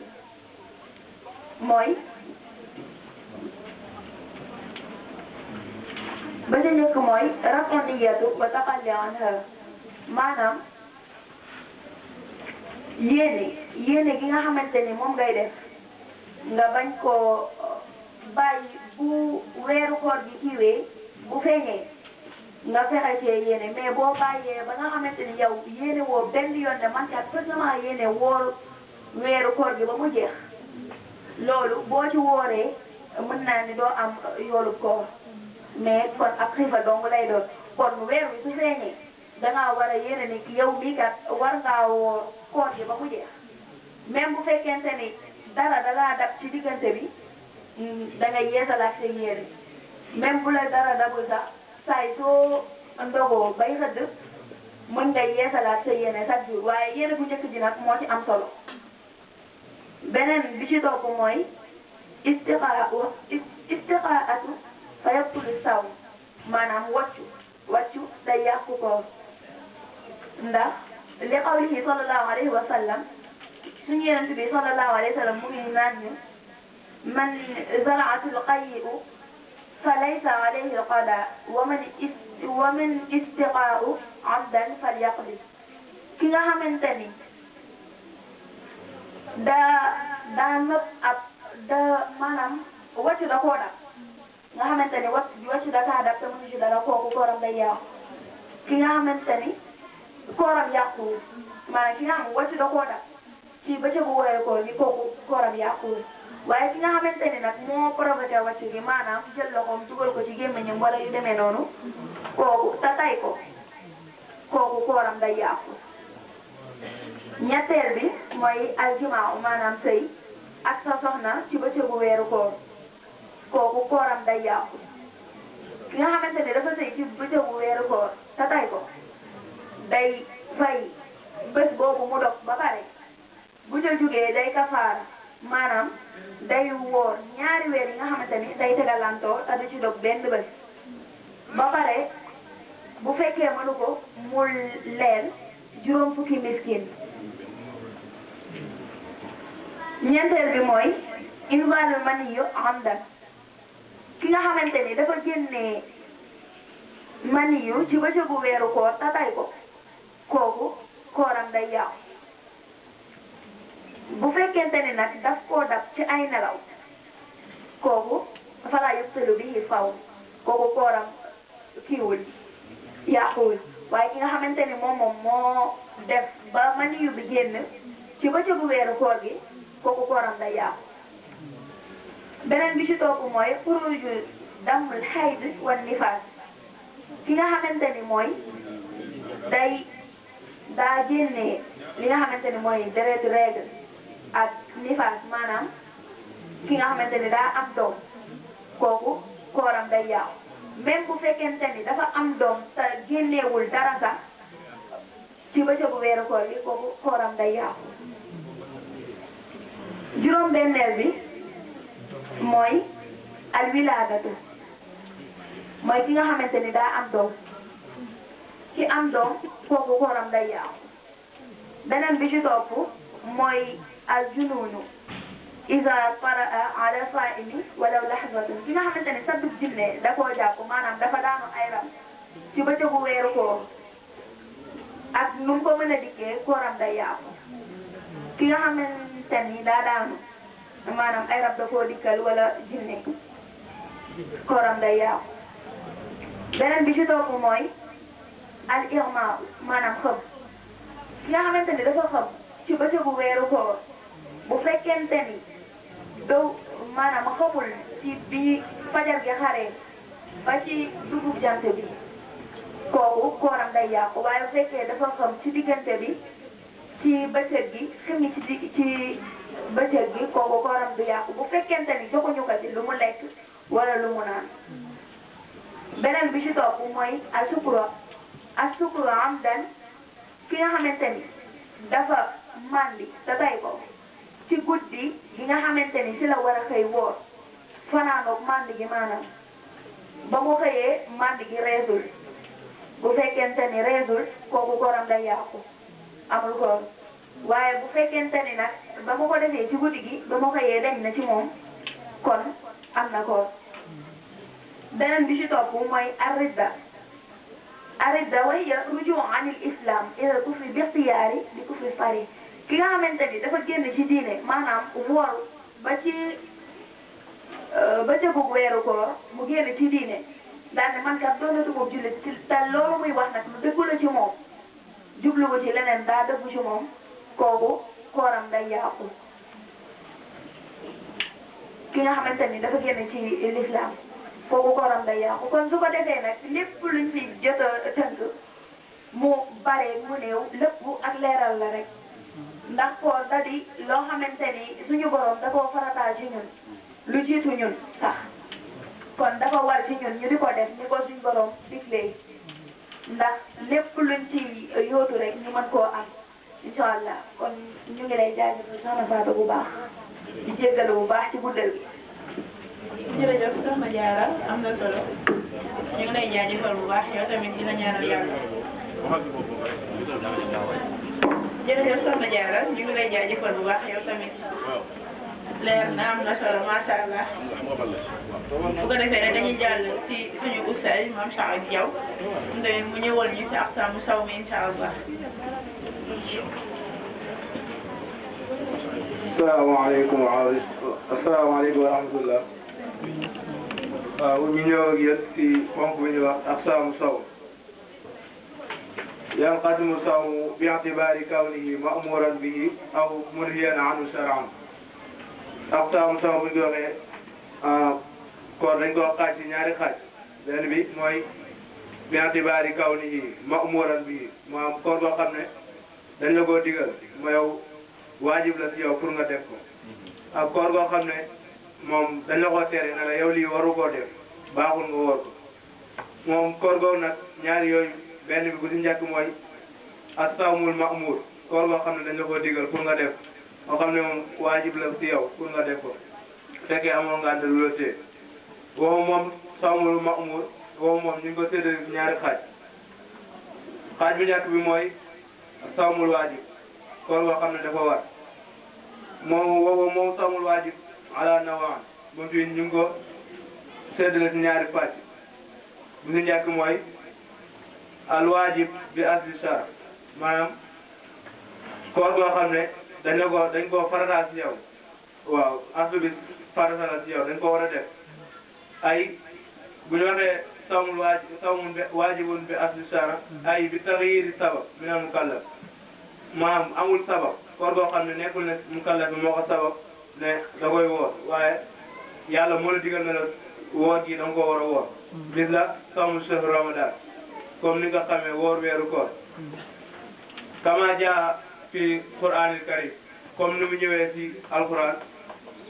mooy ba ca njëkk mooy rafu niyatu wa taqalli anha maanaam yéene gi nga xamante ni moom ngay def nga bañ koo bàyyi bu weeru koor gi kiiwee bu feeñee nga fexe cee yéene mais boo bàyyee ba nga xamante ni yow yéene woo benn yoon ne man kat personnellement yéene woor weeru koor gi ba mu jeex loolu boo ci wooree mën naa ni doo am yoolu koor mais kon ab xiifa dong lay doon kon weer wi su feeñee dangaa war a yéene ni yow mii kat war ngaa woor koor gi ba mu jeex même bu fekkente ni dara dalaa dab ci diggante bi da ngay yeesalaat sa yéene même bu la dara dabul sax saay soo ndogoo bay xëdd mën nga yeesalaat sa yéene chaque jour waaye yéene bu njëkk ji nag moo ci am solo beneen bi ci topp mooy istiqaatu fa yabtulu sawm maanaam wàccu day yàqu ko ndax li qawlihi sallallahu alayhi wa sallam suñu yonent bi sallallahu alayhi wa sallam mu ngi naan ñu man zaraatul qayyi'u fa laysa alayhi qada wa man istiqaa'u abdan falyaqdi ki nga xamante ni daa nëb maanaam wàccu da koo dab nga xamante ni wàccu da kaa dab te mënu ci dara kooku kooram day yàqu ki nga xamante ni kooram yàquwul maanaam ki nga xam wàccu da koo dab ci bëccëgu weeru koor gi kooku kooram yàquwul waaye ki nga xamante ni nag moo provoqué wàccu gi maanaam jël loxoom dugal ko ci gémmiñam wala yu demee noonu kooku te tay ko kooku kooram day yàqu ñetteel bi mooy aljimaa maanaam sëy ak sa soxna ci bëccëgu weeru koor kooku kooram day yàqu ki nga xamante ni dafa sëy ci bëccëgu weeru koor te tay ko day fay bés boobu mu dog ba pare bu ca jugee day kafaara maanaam day woor ñaari weer yi nga xamante ni day tegalantoo te du ci dog benn bés ba pare bu fekkee mënu ko mu leel juróom fukki miskin ñeenteel bi mooy inzaalul maniyyu amdan ki nga xamante ni dafa génnee maniyu ci bëccëgu weeru koor te tay ko kooku kooram day yàqu bu fekkente ni nag daf koo dab ci ay nelaw kooku falaa yubtilu bihi faw kooku kooram kiiwul yàquwul waaye ki nga xamante ni moom moo def ba maniyu bi génn ci bëccëgu weeru koor gi kooku kooram day yàqu beneen bi ci topp mooy xuruju damul xayd wa nifaas ki nga xamante ni mooy daa génnee li nga xamante ni mooy deretu règle ak nifaas maanaam ki nga xamante ni daa am doom kooku kooram day yàqu même bu fekkente ni dafa am doom te génneewul dara sax ci bëccëgu weeru koor gi kooku kooram day yàqu juróom benneel bi mooy alwilaadatu mooy ki nga xamante ni daa am doom ki am doom kooku kooram day yàqu beneen bi ci topp mooy aljunuunu iza qaraa ala saa'imi walaw lahzatun ki nga xamante ni saddub jinne da koo jàpp maanaam dafa daanu ay ram ci bëccëgu weeru koor ak nu mu ko mën a dikkee kooram day yàqu ki nga xamante ni daa daanu maanaam ay rab da koo dikkal wala jinne kooram day yàqu beneen bi ci topp mooy al irma maanaam xëm ki nga xamante ni dafa xëm ci bëccëgu weeru koor bu fekkente ni doo maanaam xamul ci bi fajar gi xaree ba ci dugub jant bi kooku kooram day yàqu waaye bu fekkee dafa xam ci diggante bi ci bëccëg gi ximi ci bëccëg gi kooku kooram du yàqu bu fekkente ni joxuñu ko ci lu mu lekk wala lu mu naan beneen bi ci topp mooy asukru amdan ki nga xamante ni dafa mandi te tay ko ci guddi gi nga xamante ni ci la war a xëy woor fanaanoog mandi gi maanaam ba mu xëyee mandi gi reesul bu fekkente ni reesul kooku kooram day yàqu amul koor waaye bu fekkente ni nag ba mu ko defee ci guddi gi ba mu xëyee dañ na ci moom kon am na koor beneen bi ci topp mooy arridda wa hiya rujuu anil islam ila kufri bi ixtiyaari bi kufri fari ki nga xamante ni dafa génn ci diine maanaam woor ba ci bëccëgu weeru koor mu génn ci diine daal ne man kat doonatuma jullit te loolu muy wax nag lu dëggu la ci moom jubluwu ci leneen daa dëggu ci moom kooku kooram day yàqu ki nga xamante ni dafa génn ci l'islam kooku kooram day yàqu kon su ko defee nag lépp luñ fi jot a tënk mu bare mu néew lépp ak leeral la rek ndax koor da di loo xamante ni suñu borom da koo farataal ci ñun lu jiitu ñun sax kon dafa war ci ñun ñu di ko def ni ko suñu borom diglee ndax lépp luñ ci yóotu rek ñu mën koo am incha allah kon ñu ngi lay jaajëfal soxna Fatou bu baax di jéggalu bu baax ci guddal bi. jërëjëf soxna Diarra am na solo ñu ngi lay jaajëfal bu baax yow tamit dina ñaanal yàlla. jërëjëf soxna Diarra ñu ngi lay jaajëfal bu baax yow tamit leer na am na solo macha allah bu ko defee rek dañuy jàll ci suñu oustaz Mame Saad Diaw mu ñëwal ñu ci aqsaamu sawm mi incha allah. asalaamaaleykum wa rahmatullah. waaw ñu ñëw ak yéen ci ponk bi ñuy wax aqsaamu sawm. yanqasimu sawmu bi i'tibaari kawnihi ma'muuran bihi aw munhiyan anhu shar'an. aqsaamu sawm bu ñu waxee koor dañ koo xaaj ci ñaari xaaj. benn bi mooy bi i'tibaari kawnihi ma'muuran bihi maanaam koor boo xam ne dañ la koo digal mooy yow waajib la ci yow pour nga def ko. ak koor boo xam ne moom dañ la koo tere ne la yow lii waru koo def baaxul nga wóor ko moom koor googu nag ñaari yooyu benn bi bu ci njëkk mooy as-sawmul ma'mur koor boo xam ne dañ la koo digal pour nga def moo xam ne moom waajib la ci yow pour nga def ko fekkee amoo nga ànd lu la tee boobu moom sawmul ma'mur boobu moom ñu ngi ko séddale ñaari xaaj bu njëkk bi mooy sawmul waajib koor boo xam ne dafa war moom sawmul waajib ala nawaan moom fii ñu ngi ko séddale ci ñaari pàcc bu si njëkk mooy al waajib bi asli shar maanaam koor boo xam ne dañ koo farataal ci yow waaw aslu bi farata la ci yow dañ ko war a def ay bu ñu waxee sawmun waajibun bi asli shar ay bi taxyiri sabab min al mukallaf maanaam amul sabab koor boo xam ne nekkul ne mukallaf bi moo ko sabab ne da koy woor waaye yàlla moo la digal na la woor gi da nga ko war a woor bis la sawmu shahru ramadan comme ni nga xamee woor weeru koor kama jaa fi qur'anil karim comme ni mu ñëwee ci alquran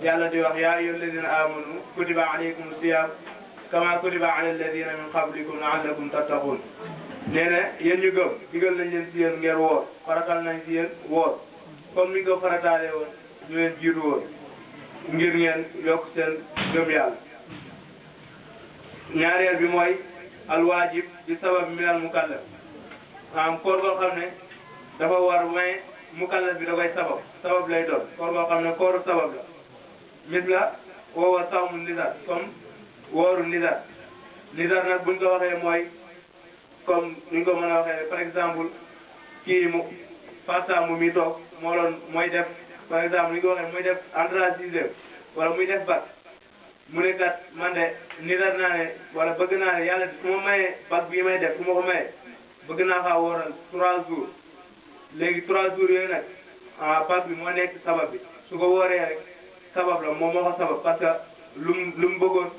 yàlla di wax yaa ayyuha alladina amanu kutiba alaykum siyam kama kutiba ala alladina min qablikum la'allakum tattaqun nee na yéen ñu gëm digal nañ leen ci yéen ngeen woor faratal nañ ci yéen woor comme ni nga ko farataalee woon ñu leen jiitu woon ngir ngeen yokk seen gëm yàlla. ñaareel bi mooy alwaajib bi sabab min al mukallaf maanaam koor boo xam ne dafa war mais mukallaf bi da koy sabab lay doon koor boo xam ne kooru sabab la misla woowa sawmu nizar comme wooru nizar nag buñ ko waxee mooy comme nuñ ko mën a waxee par exemple kii mu Fatou mu mi toog mooy def par exemple ni ko waxee muy def entrée en sixième wala muy def bac mu ne kat man de nizar naa ne wala bëgg naa ne yàlla su ma mayee bac bii may def su ma ko mayee bëgg naa faa wooral 3 jours léegi 3 jours yooyu nag bac bi moo nekk sabab bi su ko wooree rek sabab la moom moo ko sabab parce que lu mu bëggoon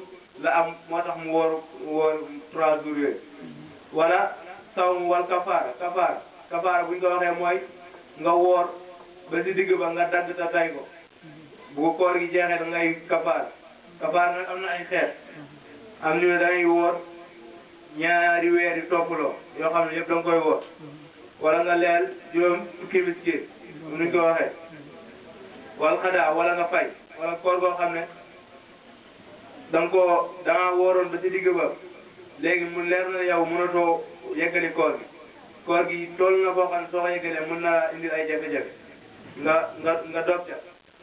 la am moo tax mu woor 3 jours yooyu wala sawm wal kafaara bu ñu ko waxee mooy nga woor ba si digg ba nga dagg ta tay ko bu koor gi jeexee da ngay kafaara kafaara nag am na ay xeet am ñu ne da ngay woor ñaari weer yu toppaloo yoo xam ne yëpp da nga koy woor wala nga leel juróom fukki miskin nuñ ko waxee wala xadaa wala nga fay wala koor goo xam ne da nga wooroon ba ci digg ba léegi mu leer na yow mënatoo yeggali koor gi toll na boo xam ne soo ko yeggalee mën na indil ay jafe-jafe nga dog ca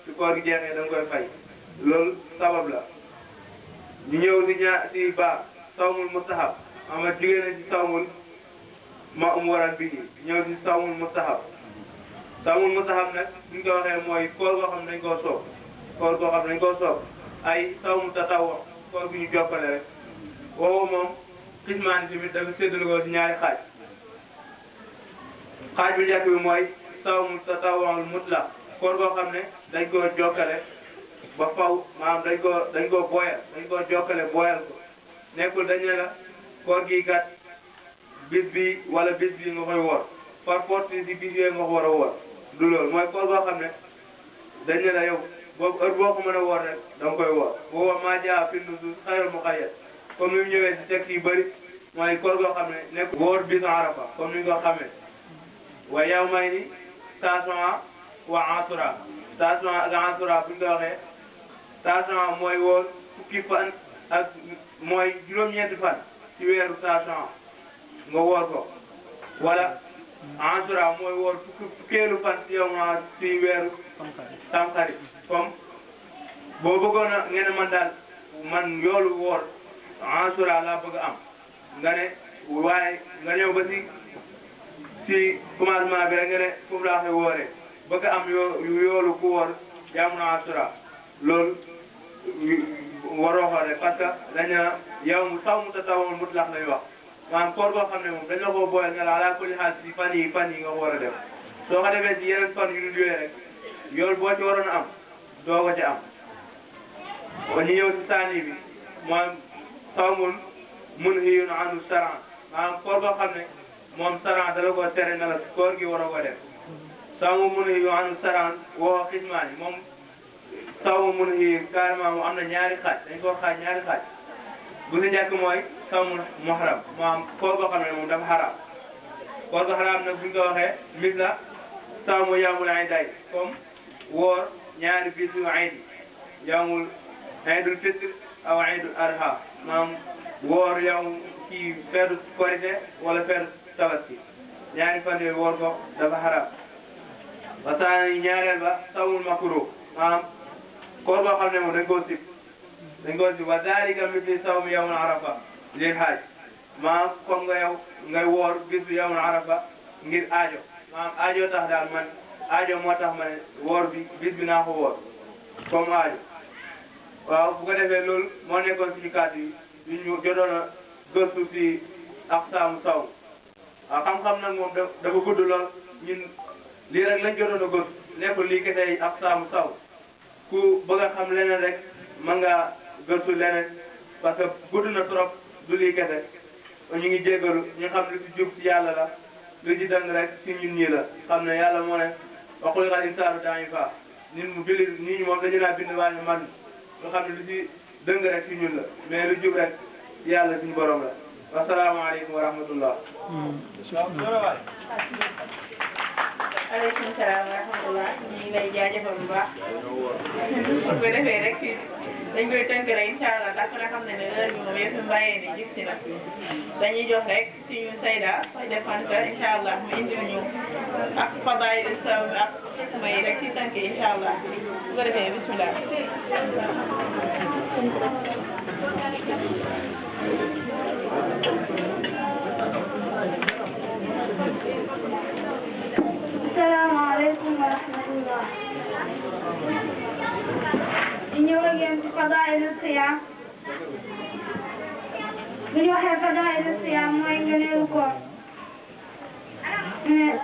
su koor gi jeexee da nga koy fay loolu sabab la ñu ñëw si sawmul mustahab ama jigéen na ci sawmul ma waral bi ñëw si sawmul mustahab nag buñ ko waxee mooy koor goo xam ne dañ koo soob ay sawmu tatawwu koor gu ñu jokkale rek woowu moom xismaani tamit dafa séddale ko si ñaari xaaj bu njëkk bi mooy sawmu tatawwu mutlaq koor goo xam ne dañ koo jokkale ba faw maanaam dañ koo boyal dañ koo jokkale boyal ko nekkul dañ ne la koor gi kat bis bi wala bis bi nga koy woor par force si bis yooyu nga ko war a woor du loolu mooy koor goo xam ne dañ ne la yow boobu heure boo ko mën a woor rek da nga koy woor booba maa jaa fi nusuus xayrul muqayyad comme ni mu ñëwee si texte yu bëri mooy koor goo xam ne nekk woor bisu arafa comme ni nga ko xamee wa yawmayni taasu'a wa ashura taasu'a ak ashura bu ñu ko waxee taasu'a mooy woor fukki fan ak mooy juróom-ñeenti fan ci weeru taasu'a nga woor ko wala ashura mooy woor fukkeelu fan ci yow ma ci weeru tamxarit comme boo bëggoon a ngeen man daal man yoolu woor ashura laa bëgg a am nga ne waaye nga ñëw ba si commencement bi rek nga ne foofu laa koy wooree bëgg a am yoolu ku woor jaamu ashura loolu waroo ko rek parce que dañ ne yow sawmu tatawwu mutlaq lañ wax maanaam koor goo xam ne moom dañ la koo boole nga la ala kulli xaal si fan yi nga ko war a def soo ko defee si yeneen fan yu dul yooyu rek yool boo ci waroon a am doo ko ci am kon ñu ñëw si saani bi moom sawmun munhiyun anhu sharan maanaam koor goo xam ne moom sharan dala ko tere na la koor gi waroo ko def sawmun munhiyun anhu sharan woo xismaani moom sawmu munhi carrément mu am na ñaari xaaj dañ koo xaaj ñaari xaaj bu si njëkk mooy sawmul muhram maanaam koor goo xam ne moom dafa xaraam koor goo xaraam nag buñ ko waxee mis la sawmu yawmul iiday comme woor ñaari bisu iid yawmul iidul fitr aw iidul adha maanaam woor yow kii feetu korite wala feetu tabaski ñaari fan yooyu woor ko dafa xaraam ba saa ñaareel ba sawmul makruh maanaam koor goo xam ne moom dañ koo sib wa dalika misli sawmi yawmul arafa lil haaj maanaam comme nga yow ngay woor bisu yawmul arafa ngir aajo maanaam aajo tax daal man aajo moo tax ma ne woor bi bis bi naa ko woor comme aajo waaw bu ko defee loolu moo nekkoon suñu kàddu yi ñu jotoon a gëstu si aqsaamu sawm waaw xam-xam nag moom dafa gudd lool ñun lii rek lañ jotoon a gëstu nekkul lii kese aqsaamu sawm ku bëgg a xam leneen rek mën nga gëstu leneen parce que gudd na trop du lii kese ñu ngi jégalu ñu xam lu ci jub ci yàlla la lu ci dëng rek ci ñun ñii la xam ne yàlla moo ne wa xuliqal insaanu da'iifa ñun mu jullit ñi moom dañu naa bind waaye man lu xam ne lu ci dëng rek ci ñun la mais lu jub rek ci yàlla suñu borom la wasalaamaaleykum wa rahmatullah. aleykum salaam wa rahmatullah ñu ngi lay jaajëfal bu baax su ko defee rek dañ koy tënk rek incha allah ndax ku ne xam ne ne heure bi moom yëpp mbayee ni jub si na dañuy jox rek suñu sayda Sayda Fanta incha allah mu indil ñu ak fadaayil sawm ak xikma yi rek ci tënk incha allah su ko defee bismillah. asalaamaaleykum wa rahmatullah. ñu ñëw ak yéen ci fadaa'ilu siyaam. bu ñu waxee fadaa'ilu siyaam mooy ngëneelu koor.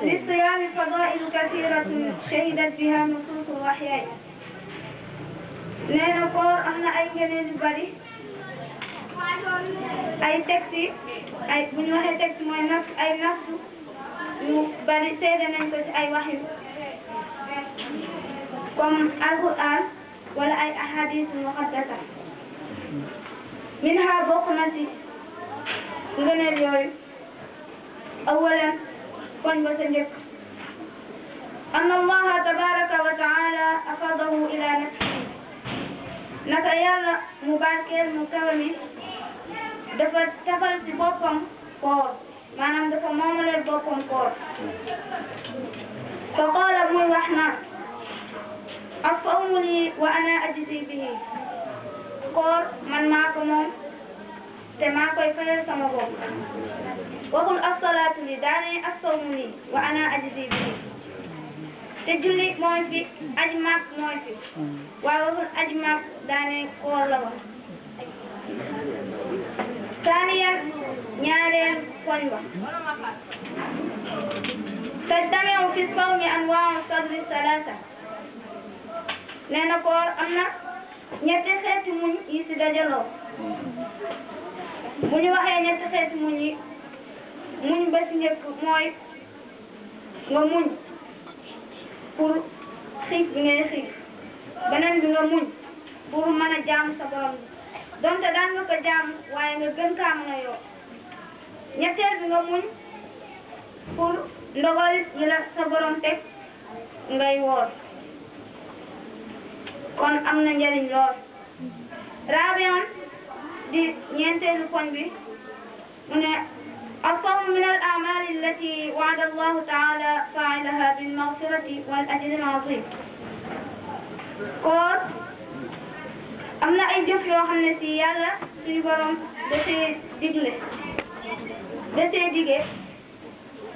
li siyaami fadaa'ilu kasiiratun shahidat bihaa nusuusu wahyi. nee na koor am na ay ngëneel yu bari. ay texte bu ñu waxee texte mooy ay nafsu yu bari seede nañ ko ci ay waxyu comme alquran wala ay ahadis muqaddasa minha bokk na ci ngëneel yooyu awalan koñ ba sa njëkk أن الله تبارك وتعالى أفاضه إلى نفسه naka yàlla mu barkeel mu kawe mi dafa tafal ci boppam koor maanaam dafa moomaleel boppam koor fa qaala muy wax na as-sawmu lii wa ana ajzi bihi koor man maa ko moom te maa koy fayal sama bopp waxul as-salaatu lii daane as-sawmu lii wa ana ajzi bihi te julli mooy fi aji màkk mooy fi waaye waxul aji màkk daane koor la wax saaniyan ñaareel koñ ba tajtamiu fi sawmi anwaa'u sabri salaasa nee na koor am na ñetti xeeti muñ yi ci dajaloo bu ñu waxee ñetti xeeti muñ yi muñ ba ci njëkk mooy nga muñ pour xiif bi ngay xiif beneen bi nga muñ pour mën a jaamu sa borom donte daan nga ko jaamu waaye nga gën kaa mën a yokk ñetteel bi nga muñ pour ndogal yi la sa borom teg ngay woor kon am na njëriñ lool rabian di ñeenteelu poñ bi mu ne الصوم من الأعمال التي وعد الله تعالى فاعلها بالمغفرة والأجر العظيم koor am na ay jëf yoo xam ne ci yàlla suñu borom da see digle da see dige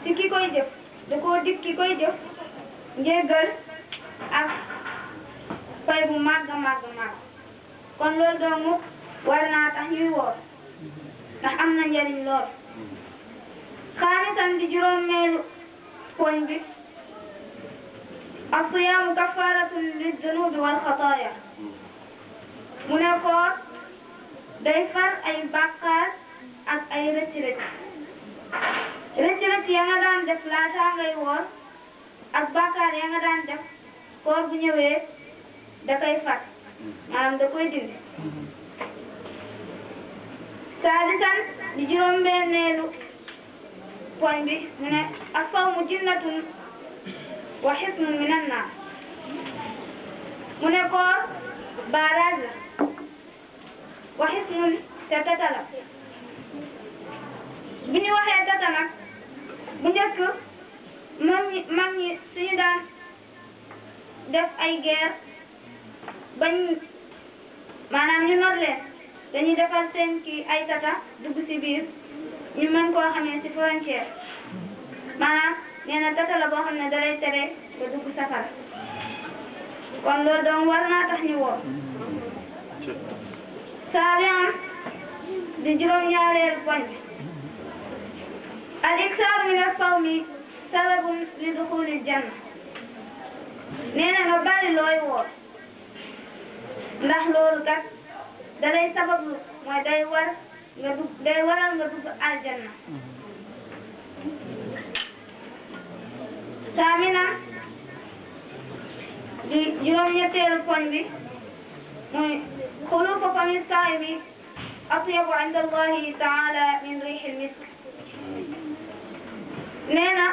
ci ki koy jëf da koo dig ki koy jëf njéggal ak fay bu màgg kon loolu doomu war naa tax ñuy woor ndax am na njariñ lool xaamisan di juróomeelu poñ bi as-siyaamu kafaaratun lid-dunuubi wal xataaya mu ne koor day far ay bàkkaar ak ay rëcc ya nga daan def laata ngay woor ak bàkkaar ya nga daan def koor bu ñëwee da koy far maanaam da koy dindi saadisan di juróom-benneelu poñ bi mu ne as-sawmu jinnatun wa hisnun minan naar mu ne koor barrage la wa hisnun te tata la bu ñu waxee tata nag bu njëkk mag ñi suñu daan def ay guerre bañ maanaam ñu not leen dañuy defal seen kii ay tata dugg ci biir ñu mën koo xamee ci frontière maanaam nee na tata la boo xam ne dalay tere ba dugg safara kon loolu doom war naa tax ñu woor saabian di juróom-ñaareelu poñ bi al iksaaru min as-sawmi sababun li duxulil janna nee na nga bari looy woor ndax loolu kat dalay sabablu mooy day waral nga dugg aljanna saamina di juróom-ñetteelu poñ bi mooy xuluufu fami saa'imi atyabu inda Allahi taala min riixil misk nee na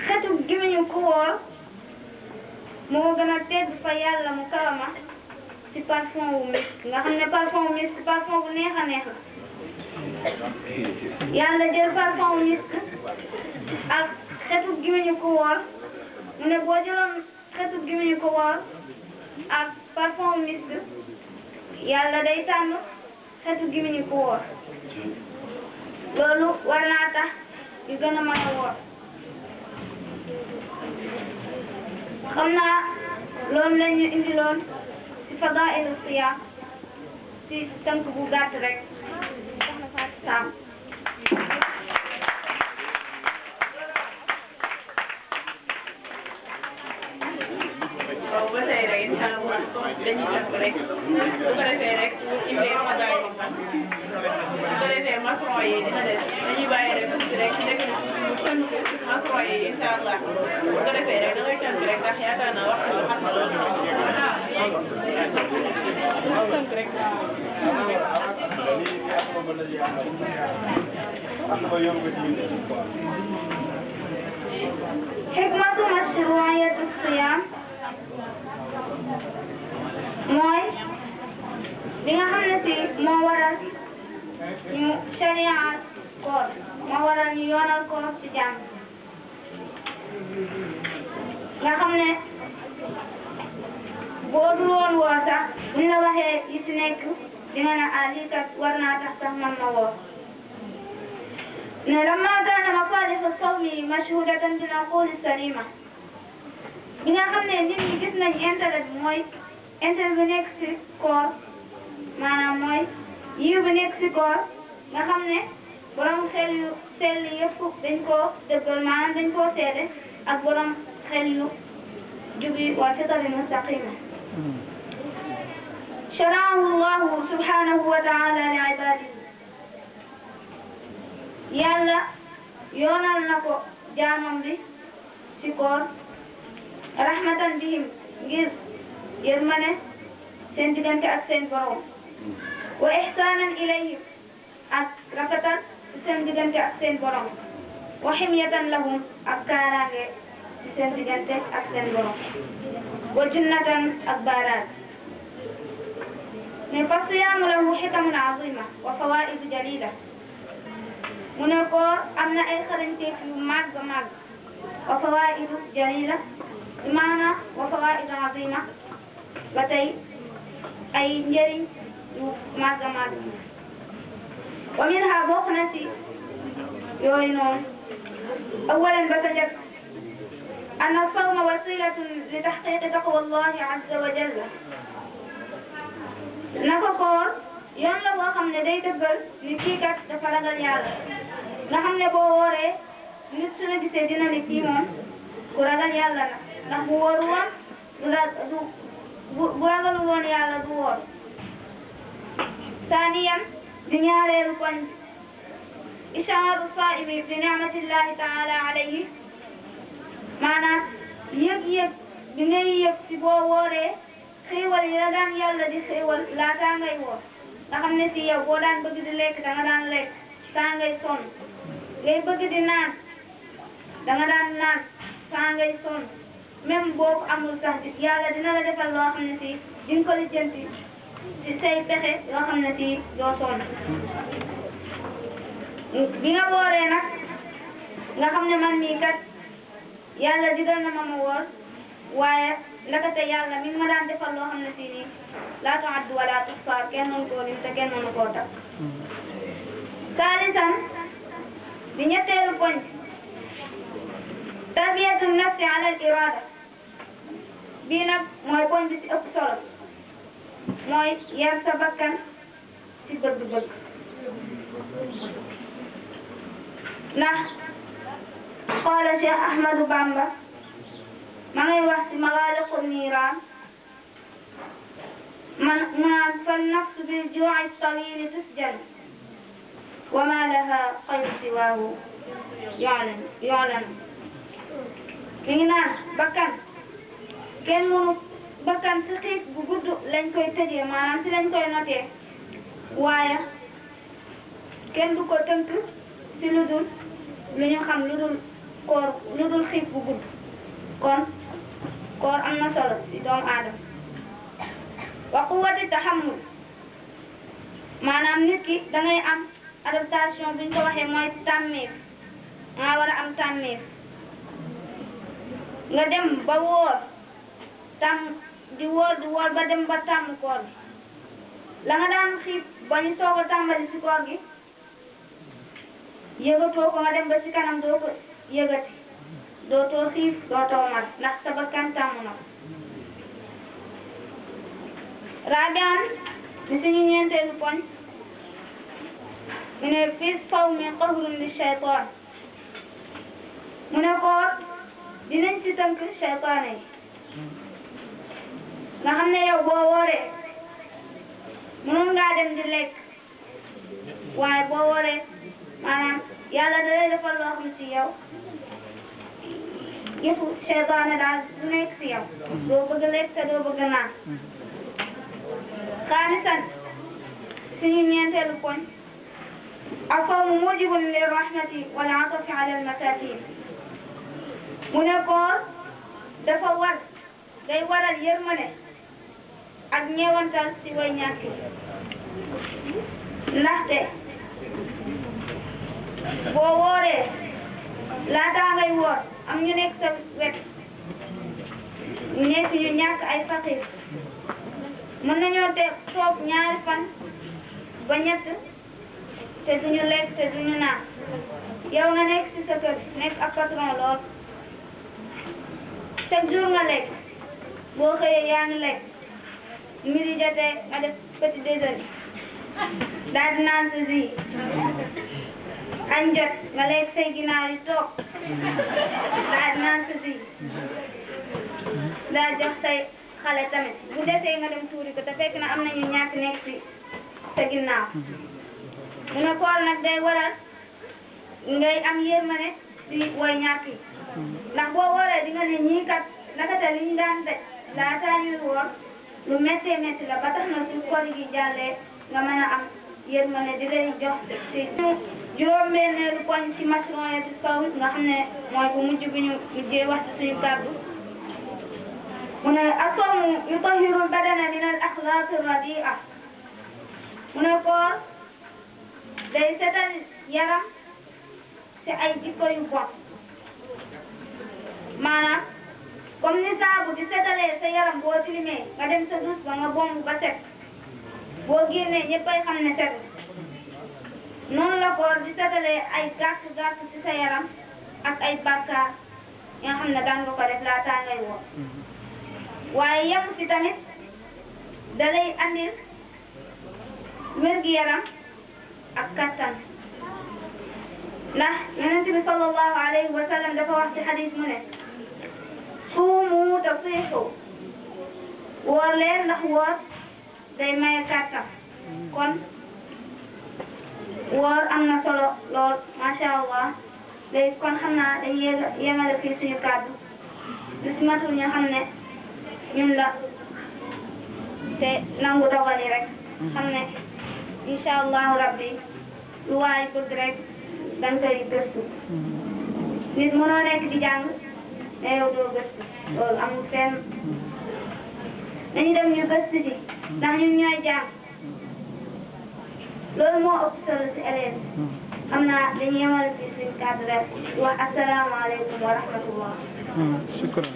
xetu gémmiñu ku wóor moo gën a tedd fa yàlla mu karama ci parfum wu misk nga xam ne parfum wu misk parfum bu neex a neex la yàlla jël parfum wu misk ak xetu gémmiñu ku wóor mu ne boo jëloon xetu gémmiñu ku wóor ak parfum wu misk yàlla day tànn xetu gémmiñu ku wóor loolu war naa tax ñu gën a mën a woor xam naa loolu la ñu indiloon ci fadaa'ilu siyaam ci tënk bu gàtt rek soxna Fatou Sam waaw ba tey rek incha allah dañuy tënk rek bu ko defee rek indee fadaa'ilu man bu ko defee maçon yi dina des dañuy bàyyi rek tuuti rek nekk na ñu tënk maçon yi incha allah bu ko defee rek da ngay tënk rek ndax yaakaar naa waxtu bi xam na loolu tënk rek حكمة مشروعية الصيام mooy li nga xam ne si moo waral ñu shariat koor moo waral ñu yoonal koor ci jàmm nga xam ne boo dul woon woor sax buñ la waxee yi ci nekk dina ne lii kat war naa tax sax man ma woor ne lamma kaana masalih as-sawmi mashhudatan bil aqul as-salima bi nga xam ne nit ñi gis nañ intérêt bi mooy intérêt bi nekk ci koor maanaam mooy yiw bi nekk ci koor nga xam ne borom xel yu sell yëpp dañ koo dëggal maanaam dañ koo seede ak borom xel yu jubi wal fitri mustaqima shara'ahu Allahu subhanahu wa ta'ala li ibadihi yàlla yoonal na ko jaamam bi ci koor rahmatan bihim ngir yërmande seen diggante ak seen borom wa ihsanan ilayhim ak rafetal seen diggante ak seen borom wa himyatan lahum ak kaaraange ci seen diggante ak seen borom wa jannatan ak baaraat ne fa siyaamu lahu hikamun azima wa fawaid jalila mu ne koor am na ay xarañteef yu màgg màgg wa fawaid jalila maana wa fawaid azima ba tey ay njëriñ yu màgg màgg wa minha bokk na ci yooyu noonu awalan ba ta njëkk anna sawma wasilatun li tahqiqi taqwa allahi azza wa jalla naka koor yoon la boo xam ne day dëggal ni kii kat dafa ragal yàlla nga xam ne boo wooree nit su la gisee dina ne kii moom ku ragal yàlla la ndax bu wóoru woon bu ragalu woon yàlla du woor ثانيا di ñaareelu poñ ishaaru saa'imi bi ni'matillahi ta'ala alayhi maanaam yëg-yëg bi ngay yëg ci boo wooree xéewal yi la daan yàlla di xéewal laataa ngay woor nga xam ne si yow boo daan bëgg di lekk da nga daan lekk saa ngay sonn ngay bëgg di naan da nga daan naan saa ngay sonn même boo ko amul sax yàlla dina la defal loo xam ne si di nga ko lijjanti ci say pexe yoo xam ne si doo sonn bi nga wooree nag nga xam ne man mii kat yàlla digal na ma woor waaye ndakate yàlla mi ngi ma daan defal loo xam ne si nii laa tu'addu wa laa tuhsaa kenn mënu koo lim te kenn mënu koo tax saalisan di ñetteelu poñ tarbiyatu nafsi ala al irada bii nag mooy poñ bi ci ëpp solo mooy yar sa bakkan ci bëgg-bëgg ndax xoola Cheikh Ahmadou Bamba ma ngay wax ci Maghâliqu Nîrân mu naan fal nafsu bil juu'i tawili tusjan wa ma laha xayru siwaahu yu'lan mi ngi naan bakkan kenn mënu bakkan ci xiif bu gudd lañ koy tëjee maanaam ci lañ koy notee waaye kenn du ko tënk ci lu dul lu ñu xam lu dul koor lu dul xiif bu gudd kon koor am na solo ci doomu aadama wa quwwati tahammul maanaam nit ki da ngay am adaptation bi ñu ko waxee mooy tàmmeef nga war a am tàmmeef nga dem ba wóor tàmm di wóor ba dem ba tàmm koor gi la nga daan xiif ba ñu soog a tàmbali ci koor gi yëgatoo ko nga dem ba ci kanam doo ko yëgati dootoo xiif dootoo mar ndax sa bakkan tàmm na ko rabian ni suñu ñeenteelu poñ mu ne fi sawmi qahrun li shaytaan mu ne koor dinañ ci tënk shaytaane yi nga xam ne yow boo wooree mënoon ngaa dem di lekk waaye boo wooree maanaam yàlla da lay defal loo xam ci yow yëfu seytaane daal du nekk ci yow doo bëgg lekk te doo bëgg naan xaamisan suñu ñeenteelu poñ as-sawmu mujibun lirrahmati wal atafi ala al-masakin mu ne koor dafa war day waral yërmande ak ñeewantal ci way ñàkk ndaxte boo wooree laataa ngay woor am ñu nekk sa wet nekk ñu ñàkk ay faqir mën nañoo toog ñaari fan ba ñett te duñu lekk te duñu naan yow nga nekk ci sa kër nekk ab patron lool chaque jour nga lekk boo xëyee yaa ngi lekk midi jotee nga def petit déjeuner daal di naan sa jus añ jot nga lekk say ginaar yi toog daal di naan sa jus daal jox say xale tamit bu desee nga dem tuuri ko te fekk na am nañu ñàkk nekk ci sa ginnaaw mu ne koor nag day waral ngay am yërmande ci way ñàkk yi ndax boo wooree di nga ne ñii kat nakata li ñu daan daj laataa ñuy woor lu méttee métti la ba tax na su koor gi jàllee nga mën a am yërmande di lay jox ci juróom-benneelu poñ ci mashru'iyatu sawm nga xam ne mooy bu mujj bi ñu mujjee wax ci suñu kàddu mu ne as-sawmu yutahhiru al-badana min al-akhlaq ar-radi'a mu ne koor day setal yaram ci ay jikko yu bon maanaam comme ni saabu di setalee sa yaram boo tilimee nga dem sa douche ba nga bomb ba set boo génnee ñëppay xam ne set noonu la koor di setalee ay gàkk-gàkk ci sa yaram ak ay bàkkaar yi nga xam ne daan nga ko def laataa ngay woor waaye yemu ci tamit da lay andil wér-gi-yaram ak kattan ndax yonent bi sallallahu alayhi wa sallam dafa wax ci xadis mu ne suumu tasiixu woor leen ndax woor day maye kattan kon woor am na solo lool macha allah léegi kon xam naa dañuy yemale fii suñu kàddu lu si matul ñu xam ne ñun la te nangu dogal yi rek xam ne incha allahu rabbi lu waay bëgg rek dañ koy gëstu nit mënoo nekk di jàng mais yow doo gëstu loolu amul fenn dañu dem ñu gëstu ji ndax ñun ñooy jàng loolu moo ëpp solo si élèves xam naa dañuy yemal ci suñu kàddu rek wax asalaamaaleykum wa rahmatullah. Shukran.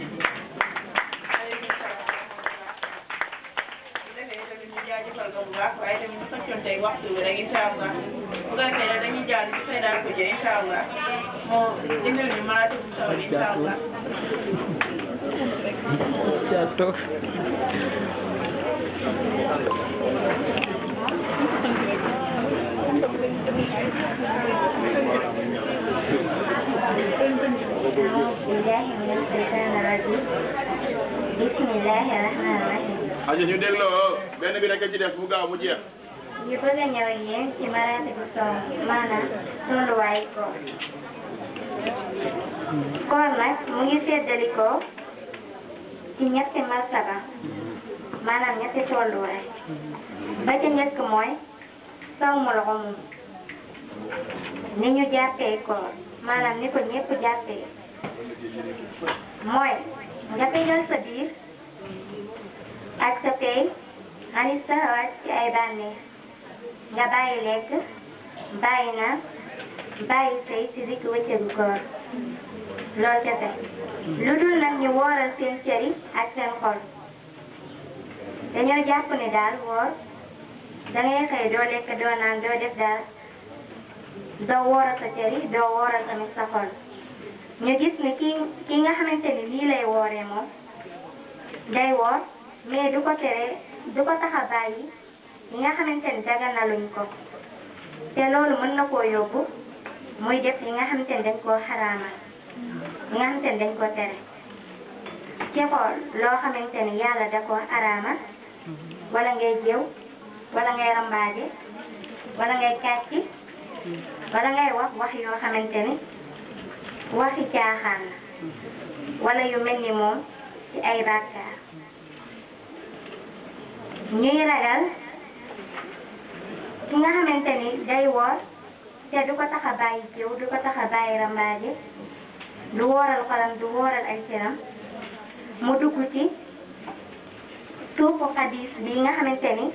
jaajëfal ko bu baax waaye tamit ñu fekkoon tey waxtu bi rek incha allah bu ko defee nag dañuy jàll ci say daal ko jël incha allah moo indil ñu malaatu bu taw incha allah. Bismillahi rahmani rahim. aja ñu dégloo benn bi rek ci def mu gaaw mu jeex. ñu bëgg a ñëw ak yéen ci maraatibu sawm maanaam tolluwaayu koor. koor nag mu ngi séddalikoo ci ñetti martaba maanaam ñetti tolluwaay ba ca njëkk mooy sawmul umum ni ñu jàppee koor maanaam ni ko ñëpp jàppee mooy nga tëjal sa biir ak sa tey ani saxawaat ci ay bànneex nga bàyyi lekk bàyyi naan bàyyi sëy ci digg wëccëgu koor loolu kese lu dul nag ñu wooral seen cër yi ak seen xol dañoo jàpp ne daal woor dangay xëy doo lekk doo naan doo def daal doo wooral sa cër yi doo wooral tamit sa xol ñu gis ne kii nga xamante ni lii lay wooree moom day woor mais du ko tere du ko tax a bàyyi yi nga xamante ni daganaluñ ko te loolu mën na koo yóbbu muy def yi nga xamante ni dañ koo xaraamal yi nga xamante ni dañ koo tere ci xool loo xamante ni yàlla da koo araamal wala ngay jëw wala ngay rambaaje wala ngay kàcci wala ngay wax yoo xamante ni waxi caaxaan la wala yu mel ni moom ci ay bàkkaar ñuy ragal ki nga xamante ni day woor te du ko tax a bàyyi jiw du ko tax a bàyyi rambaaje du wooral xolam du wooral ay cëram mu dugg ci suufu xadis bi nga xamante ni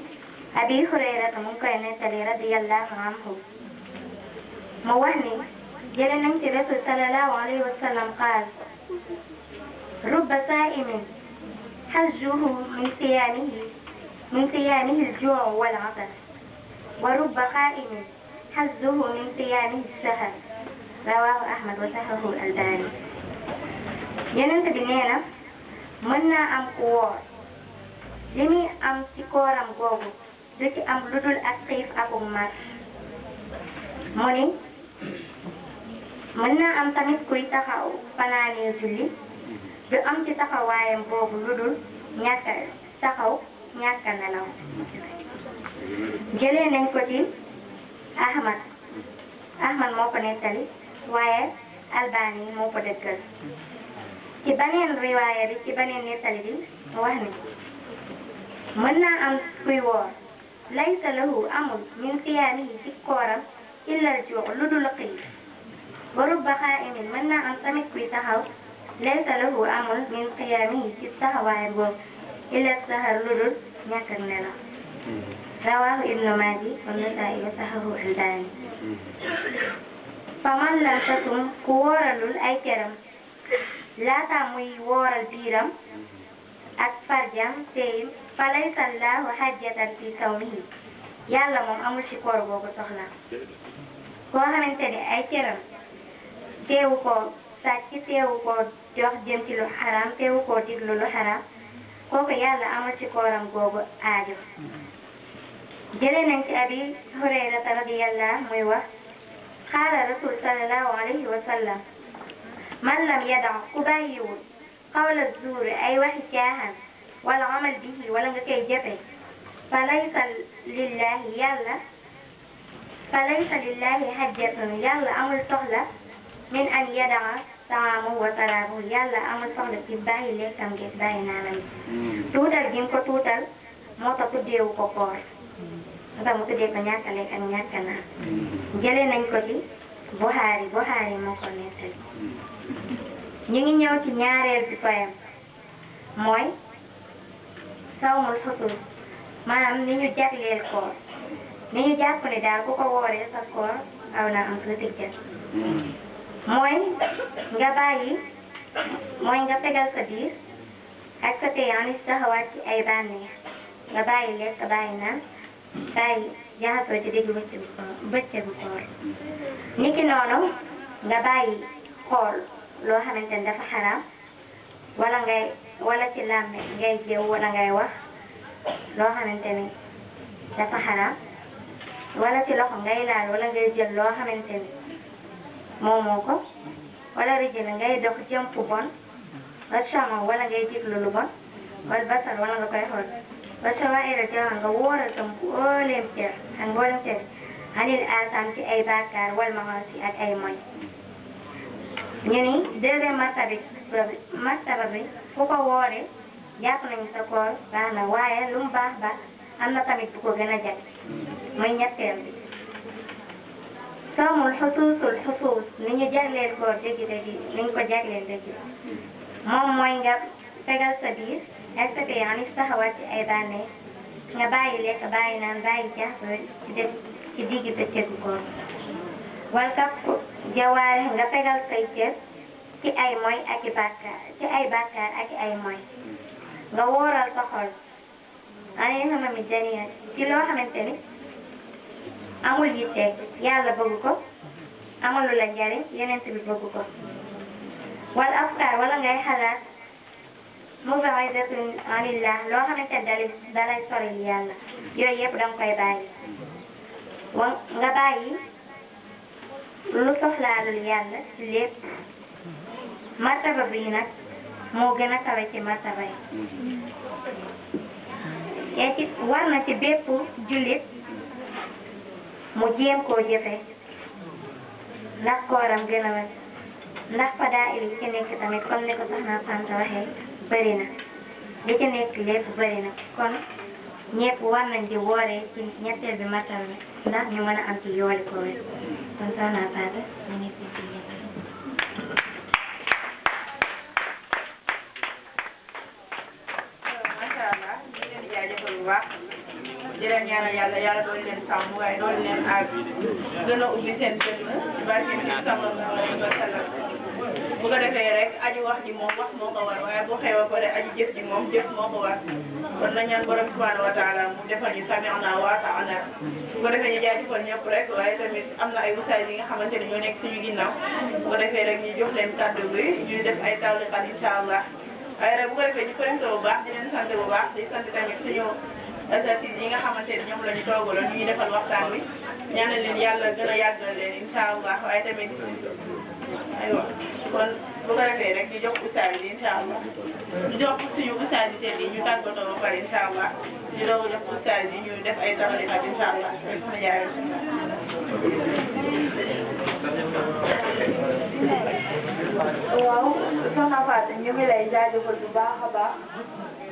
Abi Hurayrata mu ngi koy nettali radiyallahu anhu mu wax ni jële nañ ci Rasul sallallahu alayhi wa sallam qaal rubba saa'imin hajjuhu min siyaamihi al-juu' wal-'atash wa rubba qaa'imin hajjuhu min siyaamihi ash-shahr rawaahu Ahmad wa sahahahu al-Albani. Yonent bi nee na mën naa am ku woor li muy am ci kooram googu du ci am lu dul ak xiif ak mar mu ni mën naa am tamit kuy taxaw fanaanee julli du am ci taxawaayam boobu lu dul ñàkk taxaw ñàkk nelaw. jëlee nañ ko ci Ahmad moo ko nettali waaye Albani moo ko dëggal ci beneen riwaaya bi ci beneen nettali bi wax ni mën naa am kuy woor laysa lahu amul min siyaamihi ci kooram illa al-juu' lu dul xiif wa rubba qaa'imin mën naa am tamit kuy taxaw laysa lahu amul min siyaamihi ci taxawaay boobu illa sahar lu dul ñàkk ak nelaw rawaahu Ibnu Maaja wa Nasaa'i wa sahahahu al-Albani. faman lam tasum ku wooralul ay cëram laata muy wooral biiram ak farjam teyim falaysa llaahu hajjatan fi sawmihi yàlla moom amul ci koor boobu soxla. koo xamante ni ay cëram teewu ko sàcc teewu ko jox jëm ci lu xaraam teewu ko diglu lu xaraam kooku yàlla amul ci kooram googu aajo. jëlee nañ ci Abi Hurayrata radiyallahu muy wax qaala rasul sallallahu alayhi wa sallam man lam yada' ku bàyyiwul qawla zuuri ay waxi caaxaan wala amal bihi wala nga koy jëfe falaysa lillahi hajjatun yàlla amul soxla min an yada'a ta'aamahu wa sharaabahu yàlla amul soxla ci bàyyi lekkam gi bàyyi naanam tuutal gi mu ko tuutal moo tax tuddeewu ko koor mu tuddee ko ñàkk a lekk ak ñàkk a naan. jëlee nañ ko ci Buxaari moo ko nettali. ñu ngi ñëw ci ñaareel bi poème mooy sawmul futuur maanaam ni ñu jagleel koor ni ñu jàpp ne daal ku ko wooree sa koor aw na am tuuti jël mooy nga tegal sa biir ak sa teyaani saxawaat ci ay bànneex nga bàyyi lekk bàyyi naan bàyyi jaxasoo ci digg bëccëgu koor niki noonu nga bàyyi xool loo xamante ni dafa xaraam wala ci làmme ngay jëw wala ngay wax loo xamante ni dafa xaraam wala ci loxo ngay laal wala ngay jël loo xamante ni moomoo ko wala rijël ngay dox jëm fu bon wala chamo wala ngay diglu lu bon wala basal wala nga koy xool wala sawaa'ira jawan nga wóoral sa mbooleem cër ak mbooleem cër anil asam ci ay bàkkaar wal maasi ak ay moy ñu ni deuxième martaba bi fu ko woore jàpp nañu sa koor baax na waaye lu mu baax baax am na tamit bu ko gën a jag muy ñetteel bi sawmul xusuus ni ñu jagleel koor dëgg-dëgg ni ñu ko jagleel dëgg moom mooy nga tegal sa biir ak sa yaani saxawaat ci ay bànneex nga bàyyi lekk bàyyi naan bàyyi jaxasoo ci digg bëccëgu koor wal kaf jawaare nga tegal say cër ci ay moy ak i bàkkaar ak ay moy nga wóoral sa xol ani xama mi janiya ci loo xamante ni amul yitte yàlla bëgg ko amul lu la njariñ yeneen bi bëgg ko wal afkaar wala ngay xalaat muba'idatun anillah loo xamante ni dalay sori yàlla yooyu yëpp danga koy bàyyi nga bàyyi lu soxlaalul yàlla ci lépp martaba bi nag moo gën a kawe ci martaba yi war na ci bépp jullit mu jéem koo jëfe ndax kooram gën a wet ndax fadaa'il yi ci nekk tamit comme ni ko soxna Fanta waxee bëri na li ci nekk lépp bëri na kon ñëpp war nañ di woore ci ñetteel bi matal na ndax ñu mën a am ci yooli ko wér kon soxna Fatou ñu ngi fi ci ñetteel. macha allah ñu ngi leen di jaajëfal bu baax di leen ñaanal yàlla doon leen sàmm waaye doon leen aar gën a ubbi seen dënn ci barke bi sallallahu alayhi wa sallam bu ko defee rek aji wax ji moom wax moo ko war waaye bu xew a pare aji jëf ji moom jëf moo ko war kon na ñaan borom subhanahu wa taala mu defal ñu sami'na wa ata'na bu ko defee ñu jaajëfal ñëpp rek waaye tamit am na ay wusaay yi nga xamante ne ñoo nekk suñu ginnaaw bu ko defee rek ñu jox leen kàddu bi ñu def ay tawliqat incha allah waaye rek bu ko defee ñu présenté bu baax di leen sant bu baax di sant tamit suñu asatid yi nga xamante ne ñoom la ñu toogaloon ñu defal waxtaan bi ñaanal leen yàlla gën a yàggal leen incha allah waaye tamit aywa kon bu ko defee rek ñu jox ustaas yi incha allah ñu jox suñu ustaas yi teel yi ñu tàggatoo ba pare incha allah ñu doog a jox ustaas yi ñu def ay tawliqat incha allah soxna Jaara. waaw soxna Fatou ñu ngi lay jaajëfal bu baax a baax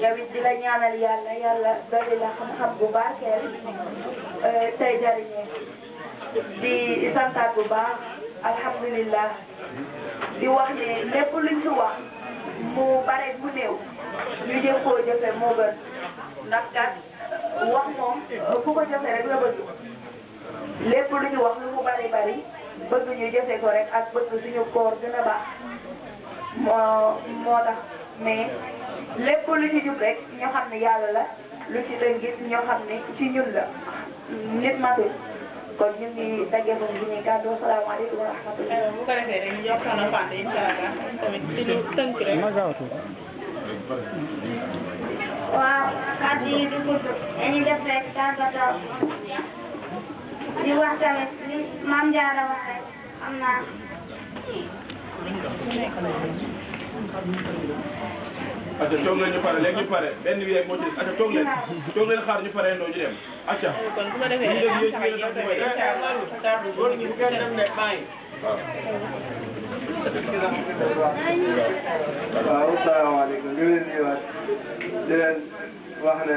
yow it di la ñaanal yàlla dolli la xam-xam bu barkeel tey jariñee di santaat bu baax alhamdulillah di wax ne lépp luñ ci wax mu bare mu néew ñu jëf koo jëfe moo gën ndax kat wax moom ku ko jëfe rek la bëgg lépp lu ñu wax lu mu bari bëgg ñu jëfe ko rek ak bëgg suñu koor gën a baax moo tax mais lépp lu ci jub rek ñoo xam ne yàlla la lu ci dëngit ñoo xam ne ci ñun la nit matul kon ñu ngi daggee foofu bi ñuy kàddu asalaamaaleykum wa rahmatulah. bu ko defee rek ñu jox soxna Fane incha allah tamit ci lu tënk rek. waaw kàddu yi du gudd dañuy def rek tàggatoo di wax tamit li Maam Jaara wax rek xam naa. acca toog leen ñu pare léegi ñu pare benn bi rek moo ci des acca toog leen xaar ñu pare ndoo ñu dem acca kon bu ko defee rek ñu tax a ñëw tamit incha allah kàddu góor ñi bu kenn dem ne bàyyi. waaw salaamaaleykum ñu ngi leen di nuyuwaat di leen wax ne